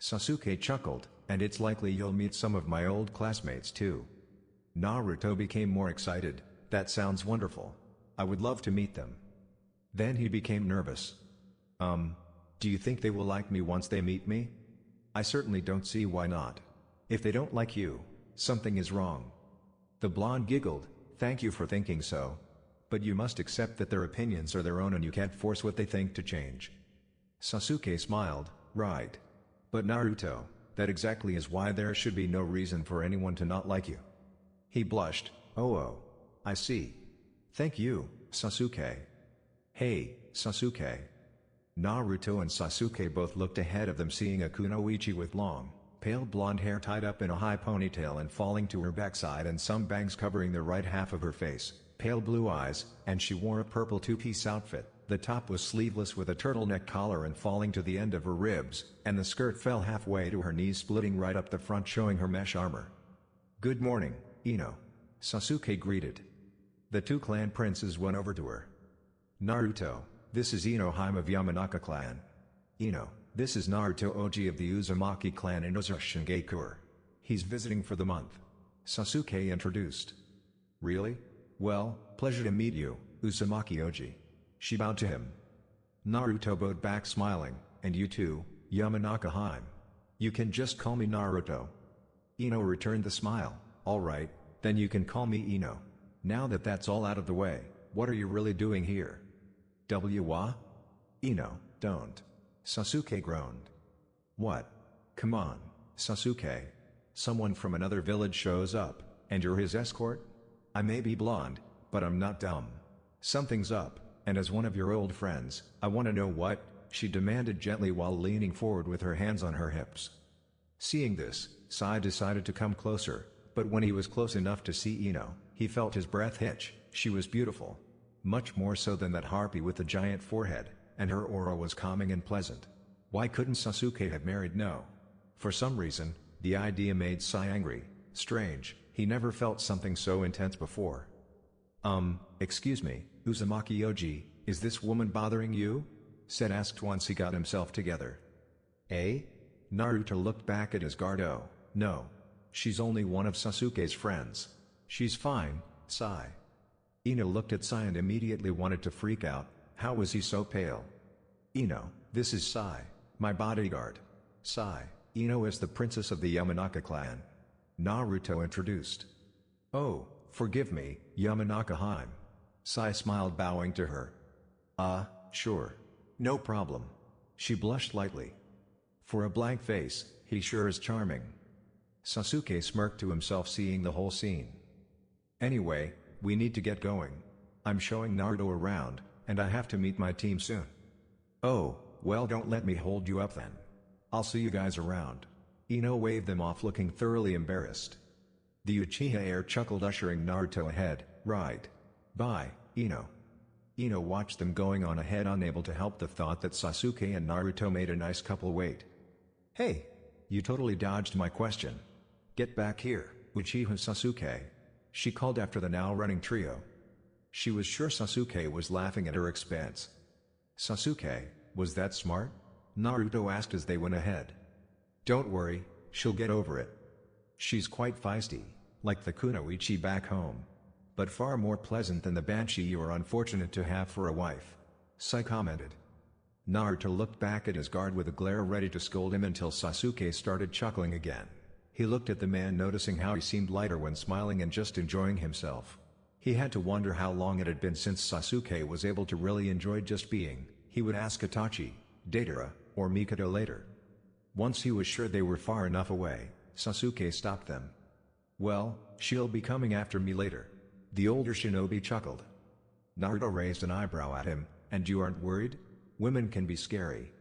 B: Sasuke chuckled, and it's likely you'll meet some of my old classmates too. Naruto became more excited. That sounds wonderful. I would love to meet them. Then he became nervous. Do you think they will like me once they meet me? I certainly don't see why not. If they don't like you, something is wrong. The blonde giggled, thank you for thinking so. But you must accept that their opinions are their own and you can't force what they think to change. Sasuke smiled, right. But Naruto, that exactly is why there should be no reason for anyone to not like you. He blushed, oh, I see. Thank you, Sasuke. Hey, Sasuke. Naruto and Sasuke both looked ahead of them, seeing a kunoichi with long, pale blonde hair tied up in a high ponytail and falling to her backside and some bangs covering the right half of her face, pale blue eyes, and she wore a purple two-piece outfit. The top was sleeveless with a turtleneck collar and falling to the end of her ribs, and the skirt fell halfway to her knees, splitting right up the front, showing her mesh armor. Good morning, Ino. Sasuke greeted. The two clan princes went over to her. Naruto, this is Ino Haim of Yamanaka clan. Ino, this is Naruto Oji of the Uzumaki clan in Shingekure. He's visiting for the month. Sasuke introduced. Really? Well, pleasure to meet you, Uzumaki Oji. She bowed to him. Naruto bowed back smiling, and you too, Yamanaka Haim. You can just call me Naruto. Ino returned the smile. Alright, then you can call me Ino. Now that that's all out of the way, what are you really doing here? Wa? Ino, don't. Sasuke groaned. What? Come on, Sasuke. Someone from another village shows up, and you're his escort? I may be blonde, but I'm not dumb. Something's up, and as one of your old friends, I want to know what, she demanded gently while leaning forward with her hands on her hips. Seeing this, Sai decided to come closer, but when he was close enough to see Ino, he felt his breath hitch. She was beautiful. Much more so than that harpy with the giant forehead, and her aura was calming and pleasant. Why couldn't Sasuke have married No? For some reason, the idea made Sai angry. Strange, he never felt something so intense before. Excuse me, Uzumaki Oji, is this woman bothering you? Said asked once he got himself together. Eh? Naruto looked back at his guard. Oh, no. She's only one of Sasuke's friends. She's fine, Sai. Ino looked at Sai and immediately wanted to freak out. How was he so pale? Ino, this is Sai, my bodyguard. Sai, Ino is the princess of the Yamanaka clan. Naruto introduced. Oh, forgive me, Yamanaka Haim. Sai smiled, bowing to her. Sure. No problem. She blushed lightly. For a blank face, he sure is charming. Sasuke smirked to himself, seeing the whole scene. Anyway, we need to get going. I'm showing Naruto around, and I have to meet my team soon. Oh, well, don't let me hold you up then. I'll see you guys around. Ino waved them off, looking thoroughly embarrassed. The Uchiha heir chuckled, ushering Naruto ahead. Right. Bye, Ino. Ino watched them going on ahead, unable to help the thought that Sasuke and Naruto made a nice couple. Wait. Hey! You totally dodged my question. Get back here, Uchiha Sasuke. She called after the now running trio. She was sure Sasuke was laughing at her expense. Sasuke, was that smart? Naruto asked as they went ahead. Don't worry, she'll get over it. She's quite feisty, like the kunoichi back home. But far more pleasant than the banshee you are unfortunate to have for a wife. Sai commented. Naruto looked back at his guard with a glare ready to scold him until Sasuke started chuckling again. He looked at the man, noticing how he seemed lighter when smiling and just enjoying himself. He had to wonder how long it had been since Sasuke was able to really enjoy just being. He would ask Itachi, Deidara, or Mikado later. Once he was sure they were far enough away, Sasuke stopped them. Well, she'll be coming after me later. The older shinobi chuckled. Naruto raised an eyebrow at him, and you aren't worried? Women can be scary.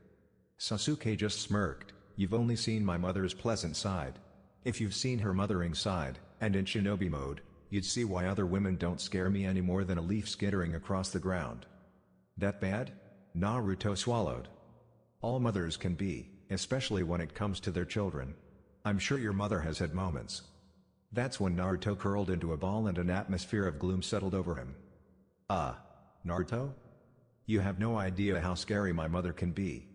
B: Sasuke just smirked. You've only seen my mother's pleasant side. If you've seen her mothering side, and in shinobi mode, you'd see why other women don't scare me any more than a leaf skittering across the ground. That bad? Naruto swallowed. All mothers can be, especially when it comes to their children. I'm sure your mother has had moments. That's when Naruto curled into a ball and an atmosphere of gloom settled over him. Naruto? You have no idea how scary my mother can be.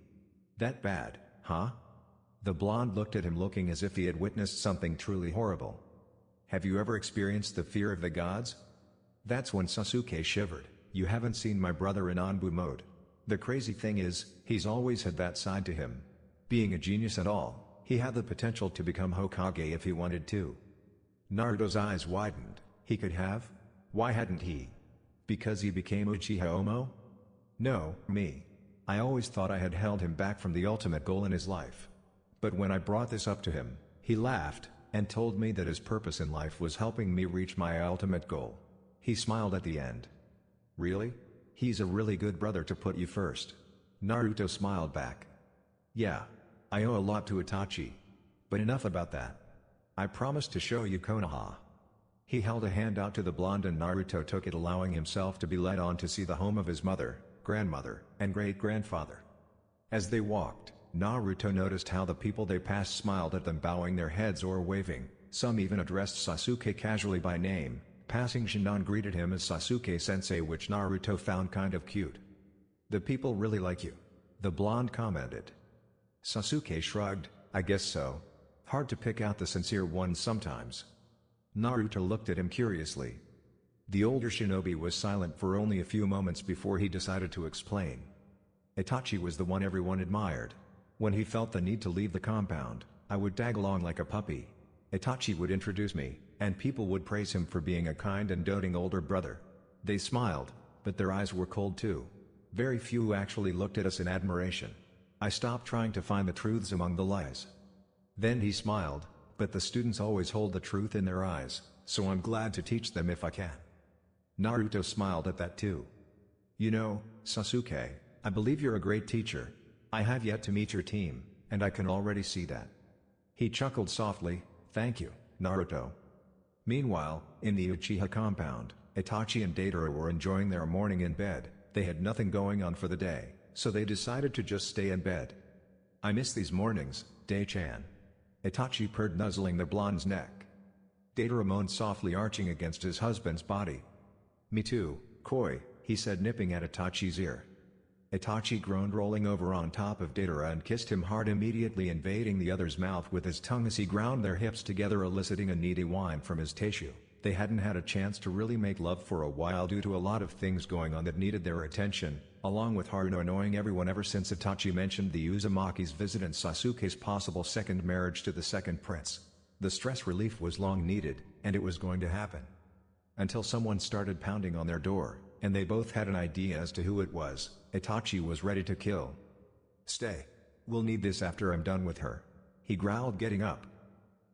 B: That bad, huh? The blonde looked at him looking as if he had witnessed something truly horrible. Have you ever experienced the fear of the gods? That's when Sasuke shivered. You haven't seen my brother in Anbu mode. The crazy thing is, he's always had that side to him. Being a genius and all, he had the potential to become Hokage if he wanted to. Naruto's eyes widened. He could have? Why hadn't he? Because he became Uchiha Omo? No, me. I always thought I had held him back from the ultimate goal in his life. But when I brought this up to him, he laughed, and told me that his purpose in life was helping me reach my ultimate goal. He smiled at the end. Really? He's a really good brother to put you first. Naruto smiled back. Yeah. I owe a lot to Itachi. But enough about that. I promised to show you Konoha. He held a hand out to the blonde and Naruto took it, allowing himself to be led on to see the home of his mother, grandmother, and great-grandfather. As they walked, Naruto noticed how the people they passed smiled at them, bowing their heads or waving. Some even addressed Sasuke casually by name. Passing Shinon greeted him as Sasuke-sensei, which Naruto found kind of cute. The people really like you, the blonde commented. Sasuke shrugged, I guess so. Hard to pick out the sincere ones sometimes. Naruto looked at him curiously. The older shinobi was silent for only a few moments before he decided to explain. Itachi was the one everyone admired. When he felt the need to leave the compound, I would tag along like a puppy. Itachi would introduce me, and people would praise him for being a kind and doting older brother. They smiled, but their eyes were cold too. Very few actually looked at us in admiration. I stopped trying to find the truths among the lies. Then he smiled, but the students always hold the truth in their eyes, so I'm glad to teach them if I can. Naruto smiled at that too. You know, Sasuke, I believe you're a great teacher. I have yet to meet your team, and I can already see that. He chuckled softly, thank you, Naruto. Meanwhile, in the Uchiha compound, Itachi and Deidara were enjoying their morning in bed. They had nothing going on for the day, so they decided to just stay in bed. I miss these mornings, Dei-chan. Itachi purred, nuzzling the blonde's neck. Deidara moaned softly, arching against his husband's body. Me too, Koi, he said, nipping at Itachi's ear. Itachi groaned, rolling over on top of Deidara and kissed him hard, immediately invading the other's mouth with his tongue as he ground their hips together, eliciting a needy whine from his tissue. They hadn't had a chance to really make love for a while due to a lot of things going on that needed their attention, along with Haruno annoying everyone ever since Itachi mentioned the Uzumaki's visit and Sasuke's possible second marriage to the second prince. The stress relief was long needed, and it was going to happen. Until someone started pounding on their door, and they both had an idea as to who it was. Itachi was ready to kill. Stay. We'll need this after I'm done with her. He growled, getting up.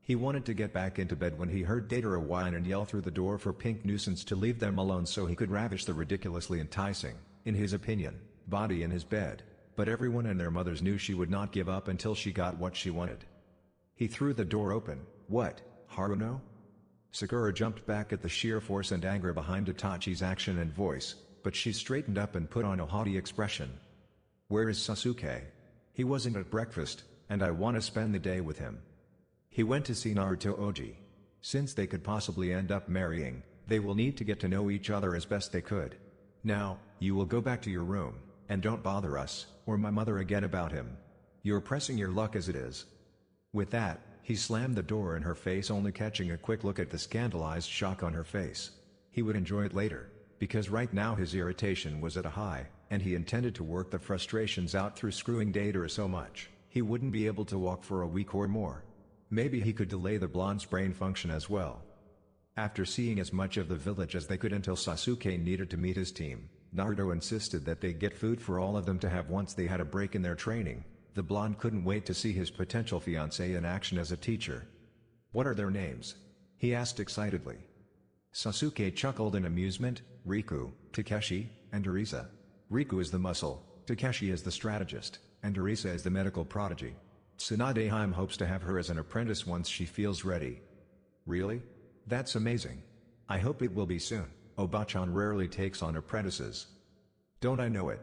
B: He wanted to get back into bed when he heard Deidara whine and yell through the door for Pink Nuisance to leave them alone so he could ravish the ridiculously enticing, in his opinion, body in his bed, but everyone and their mothers knew she would not give up until she got what she wanted. He threw the door open. What, Haruno? Sakura jumped back at the sheer force and anger behind Itachi's action and voice, but she straightened up and put on a haughty expression. Where is Sasuke? He wasn't at breakfast, and I want to spend the day with him. He went to see Naruto Oji. Since they could possibly end up marrying, they will need to get to know each other as best they could. Now, you will go back to your room, and don't bother us, or my mother again about him. You're pressing your luck as it is." With that, he slammed the door in her face, only catching a quick look at the scandalized shock on her face. He would enjoy it later, because right now his irritation was at a high, and he intended to work the frustrations out through screwing Data so much, he wouldn't be able to walk for a week or more. Maybe he could delay the blonde's brain function as well. After seeing as much of the village as they could until Sasuke needed to meet his team, Naruto insisted that they get food for all of them to have once they had a break in their training. The blonde couldn't wait to see his potential fiancé in action as a teacher. "What are their names?" he asked excitedly. Sasuke chuckled in amusement. "Riku, Takeshi, and Arisa. Riku is the muscle, Takeshi is the strategist, and Arisa is the medical prodigy. Tsunadeheim hopes to have her as an apprentice once she feels ready." "Really? That's amazing. I hope it will be soon. Obachan rarely takes on apprentices." "Don't I know it?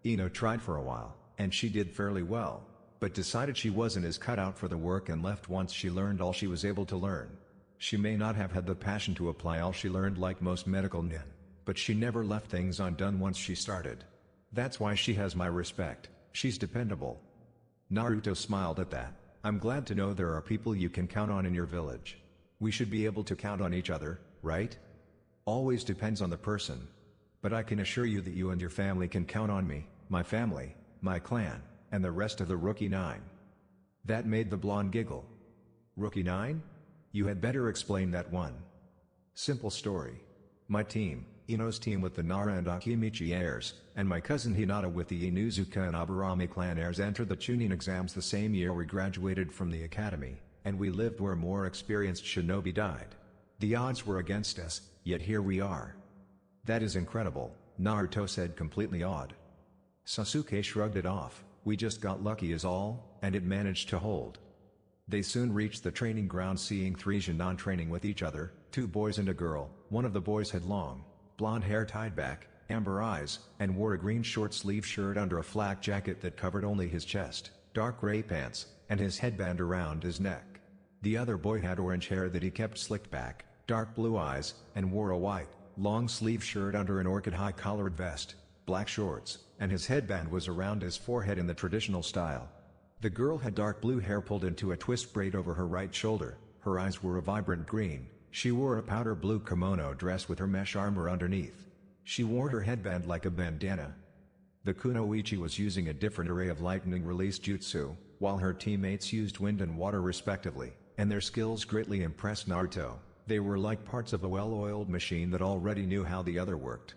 B: Ino tried for a while, and she did fairly well, but decided she wasn't as cut out for the work and left once she learned all she was able to learn. She may not have had the passion to apply all she learned like most medical nin, but she never left things undone once she started. That's why she has my respect. She's dependable." Naruto smiled at that. "I'm glad to know there are people you can count on in your village. We should be able to count on each other, right? Always depends on the person. But I can assure you that you and your family can count on me, my family, my clan, and the rest of the Rookie 9. That made the blonde giggle. "Rookie 9? You had better explain that one." "Simple story. My team, Ino's team with the Nara and Akimichi heirs, and my cousin Hinata with the Inuzuka and Aburame clan heirs entered the Chunin exams the same year we graduated from the academy, and we lived where more experienced shinobi died. The odds were against us, yet here we are." "That is incredible," Naruto said, completely awed. Sasuke shrugged it off. "We just got lucky is all, and it managed to hold." They soon reached the training ground, seeing three Jonin training with each other, two boys and a girl. One of the boys had long, blonde hair tied back, amber eyes, and wore a green short-sleeve shirt under a flak jacket that covered only his chest, dark gray pants, and his headband around his neck. The other boy had orange hair that he kept slicked back, dark blue eyes, and wore a white, long-sleeve shirt under an orchid high-collared vest, black shorts, and his headband was around his forehead in the traditional style. The girl had dark blue hair pulled into a twist braid over her right shoulder, her eyes were a vibrant green, she wore a powder blue kimono dress with her mesh armor underneath. She wore her headband like a bandana. The kunoichi was using a different array of lightning release jutsu, while her teammates used wind and water respectively, and their skills greatly impressed Naruto. They were like parts of a well-oiled machine that already knew how the other worked.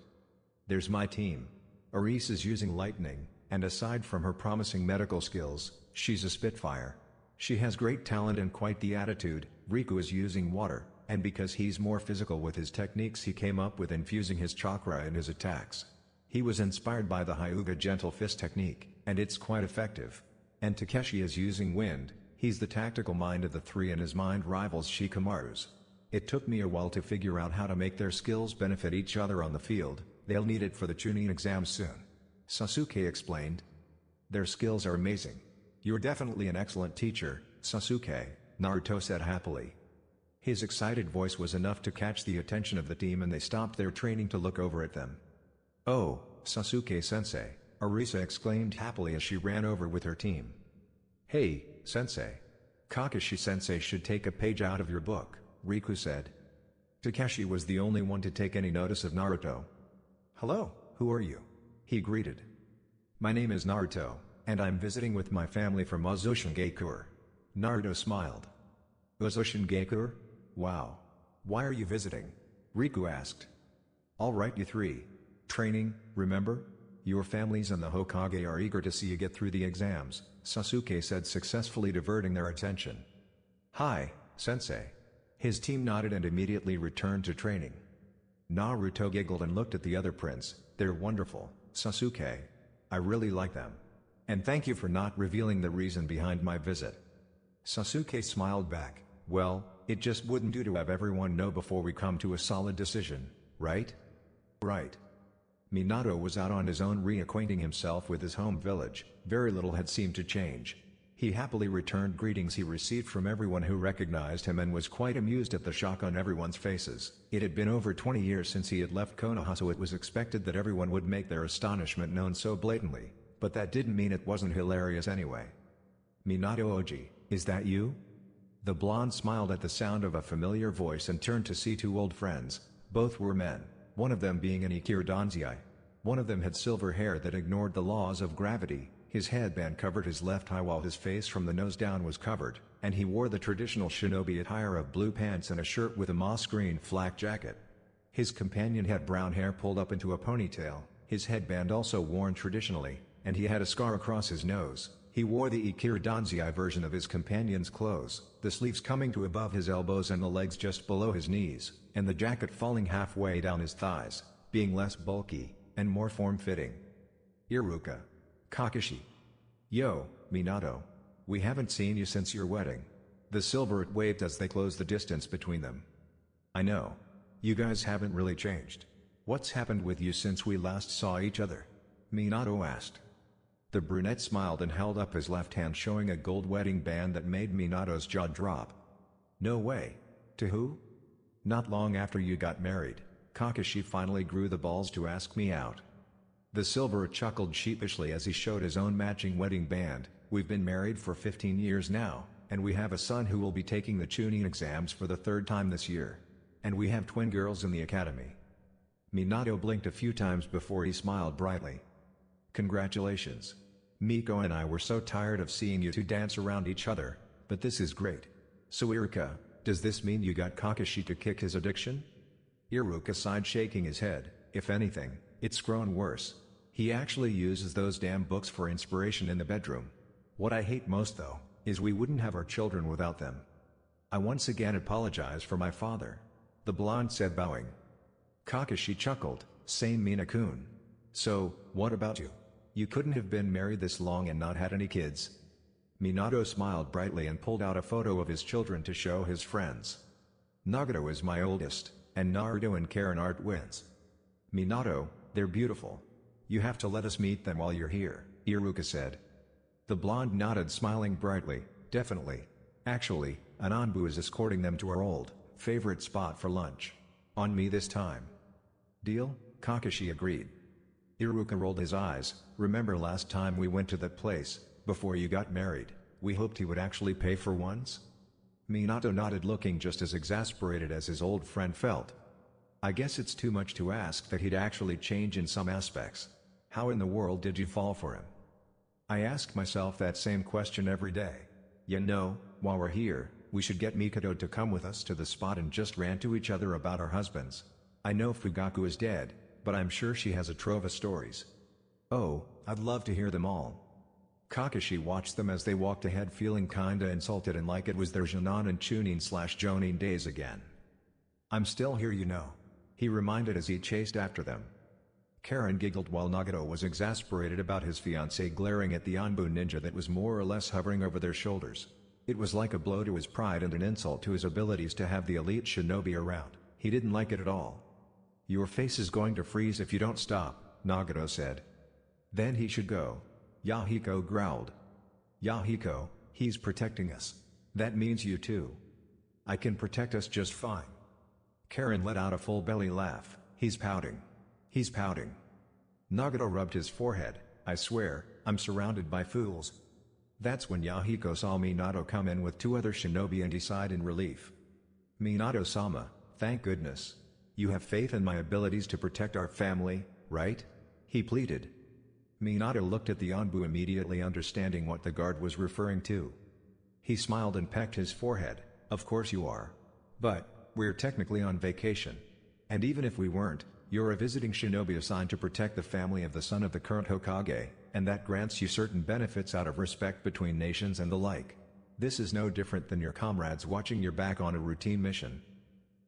B: "There's my team. Aris is using lightning, and aside from her promising medical skills, she's a spitfire. She has great talent and quite the attitude." Riku is using water, and because he's more physical with his techniques, he came up with infusing his chakra in his attacks. He was inspired by the Hyuga gentle fist technique, and it's quite effective. And Takeshi is using wind. He's the tactical mind of the three and his mind rivals Shikamaru's. It took me a while to figure out how to make their skills benefit each other on the field. They'll need it for the Chunin exams soon. Sasuke explained. "Their skills are amazing. You're definitely an excellent teacher, Sasuke," Naruto said happily. His excited voice was enough to catch the attention of the team, and they stopped their training to look over at them. "Oh, Sasuke-sensei," Arisa exclaimed happily as she ran over with her team. "Hey, sensei. Kakashi-sensei should take a page out of your book," Riku said. Takeshi was the only one to take any notice of Naruto. "Hello, who are you?" he greeted. "My name is Naruto, and I'm visiting with my family from Uzushingakur." Naruto smiled. "Uzushingakur? Wow. Why are you visiting?" Riku asked. "Alright you three. Training, remember? Your families and the Hokage are eager to see you get through the exams," Sasuke said, successfully diverting their attention. "Hi, sensei." His team nodded and immediately returned to training. Naruto giggled and looked at the other prince. "They're wonderful, Sasuke. I really like them. And thank you for not revealing the reason behind my visit." Sasuke smiled back. "Well, it just wouldn't do to have everyone know before we come to a solid decision, right?" "Right." Minato was out on his own reacquainting himself with his home village. Very little had seemed to change. He happily returned greetings he received from everyone who recognized him and was quite amused at the shock on everyone's faces. It had been over 20 years since he had left Konoha, so it was expected that everyone would make their astonishment known so blatantly, but that didn't mean it wasn't hilarious anyway. "Minato Oji, is that you?" The blonde smiled at the sound of a familiar voice and turned to see two old friends. Both were men, one of them being an Ikiradanzai. One of them had silver hair that ignored the laws of gravity. His headband covered his left eye while his face from the nose down was covered, and he wore the traditional shinobi attire of blue pants and a shirt with a moss green flak jacket. His companion had brown hair pulled up into a ponytail, his headband also worn traditionally, and he had a scar across his nose. He wore the Ikiradanzai version of his companion's clothes, the sleeves coming to above his elbows and the legs just below his knees, and the jacket falling halfway down his thighs, being less bulky and more form-fitting. "Iruka. Kakashi. Yo, Minato. We haven't seen you since your wedding." The silverette waved as they closed the distance between them. "I know. You guys haven't really changed. What's happened with you since we last saw each other?" Minato asked. The brunette smiled and held up his left hand, showing a gold wedding band that made Minato's jaw drop. "No way. To who?" "Not long after you got married, Kakashi finally grew the balls to ask me out." The silverette chuckled sheepishly as he showed his own matching wedding band. "We've been married for 15 years now, and we have a son who will be taking the Chunin exams for the third time this year. And we have twin girls in the academy." Minato blinked a few times before he smiled brightly. "Congratulations. Miko and I were so tired of seeing you two dance around each other, but this is great. So Iruka, does this mean you got Kakashi to kick his addiction?" Iruka sighed, shaking his head. "If anything, it's grown worse. He actually uses those damn books for inspiration in the bedroom. What I hate most though, is we wouldn't have our children without them. I once again apologize for my father," the blonde said, bowing. Kakashi chuckled. "Same, Mina-kun. So, what about you? You couldn't have been married this long and not had any kids?" Minato smiled brightly and pulled out a photo of his children to show his friends. "Nagato is my oldest, and Naruto and Karen are twins. Minato, they're beautiful. You have to let us meet them while you're here," Iruka said. The blonde nodded, smiling brightly. "Definitely. Actually, Ananbu is escorting them to our old, favorite spot for lunch. On me this time." "Deal?" Kakashi agreed. Iruka rolled his eyes. "Remember last time we went to that place, before you got married, we hoped he would actually pay for once?" Minato nodded, looking just as exasperated as his old friend felt. "I guess it's too much to ask that he'd actually change in some aspects. How in the world did you fall for him?" "I ask myself that same question every day. You know, while we're here, we should get Mikado to come with us to the spot and just rant to each other about our husbands. I know Fugaku is dead, but I'm sure she has a trove of stories. Oh, I'd love to hear them all." Kakashi watched them as they walked ahead, feeling kinda insulted and like it was their Jonan and Chunin/Jonin days again. "I'm still here, you know," he reminded as he chased after them. Karen giggled while Nagato was exasperated about his fiancée glaring at the Anbu ninja that was more or less hovering over their shoulders. It was like a blow to his pride and an insult to his abilities to have the elite shinobi around. He didn't like it at all. "Your face is going to freeze if you don't stop," Nagato said. "Then he should go," Yahiko growled. "Yahiko, he's protecting us. That means you too." "I can protect us just fine." Karen let out a full belly laugh. "He's pouting. He's pouting." Nagato rubbed his forehead. "I swear, I'm surrounded by fools." That's when Yahiko saw Minato come in with two other shinobi and he sighed in relief. "Minato-sama, thank goodness. You have faith in my abilities to protect our family, right?" he pleaded. Minato looked at the Anbu, immediately understanding what the guard was referring to. He smiled and pecked his forehead. "Of course you are. But, we're technically on vacation. And even if we weren't, you're a visiting shinobi assigned to protect the family of the son of the current Hokage, and that grants you certain benefits out of respect between nations and the like. This is no different than your comrades watching your back on a routine mission."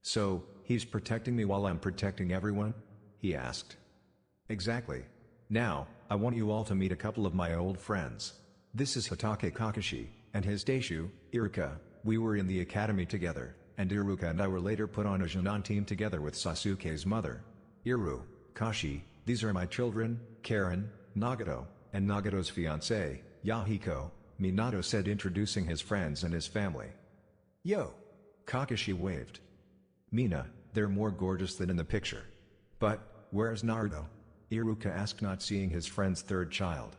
B: "So, he's protecting me while I'm protecting everyone?" he asked. "Exactly. Now, I want you all to meet a couple of my old friends. This is Hatake Kakashi, and his Deishu, Iruka. We were in the academy together, and Iruka and I were later put on a Jonan team together with Sasuke's mother. Kashi, these are my children, Karen, Nagato, and Nagato's fiancée, Yahiko. Minato said, introducing his friends and his family. Yo! Kakashi waved. Mina, they're more gorgeous than in the picture. But, where's Naruto? Iruka asked, not seeing his friend's third child.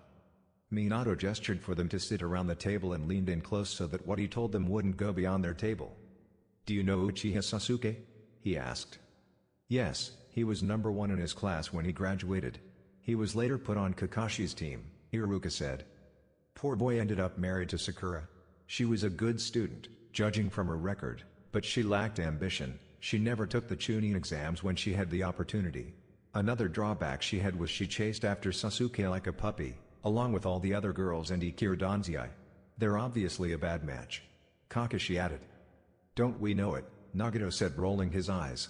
B: Minato gestured for them to sit around the table and leaned in close so that what he told them wouldn't go beyond their table. Do you know Uchiha Sasuke? He asked. Yes, he was number 1 in his class when he graduated. He was later put on Kakashi's team, Iruka said. Poor boy ended up married to Sakura. She was a good student, judging from her record, but she lacked ambition. She never took the Chunin exams when she had the opportunity. Another drawback she had was she chased after Sasuke like a puppy, along with all the other girls and Ikira Danzai. They're obviously a bad match. Kakashi added. Don't we know it, Nagato said, rolling his eyes.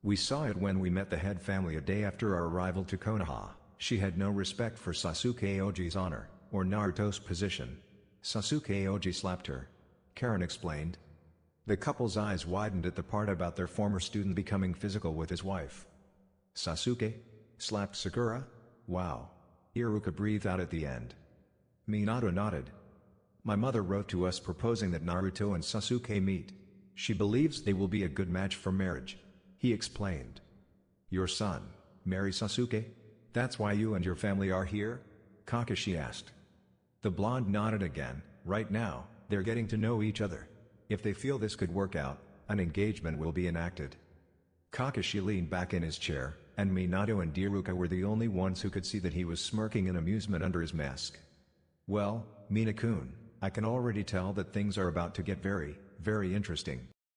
B: We saw it when we met the head family a day after our arrival to Konoha. She had no respect for Sasuke Oji's honor, or Naruto's position. Sasuke Oji slapped her. Karen explained. The couple's eyes widened at the part about their former student becoming physical with his wife. Sasuke? Slapped Sakura? Wow. Iruka breathed out at the end. Minato nodded. My mother wrote to us proposing that Naruto and Sasuke meet. She believes they will be a good match for marriage. He explained. Your son, marry Sasuke? That's why you and your family are here? Kakashi asked. The blonde nodded again. Right now, they're getting to know each other. If they feel this could work out, an engagement will be enacted. Kakashi leaned back in his chair, and Minato and Iruka were the only ones who could see that he was smirking in amusement under his mask. Well, Mina-kun, I can already tell that things are about to get very, very interesting.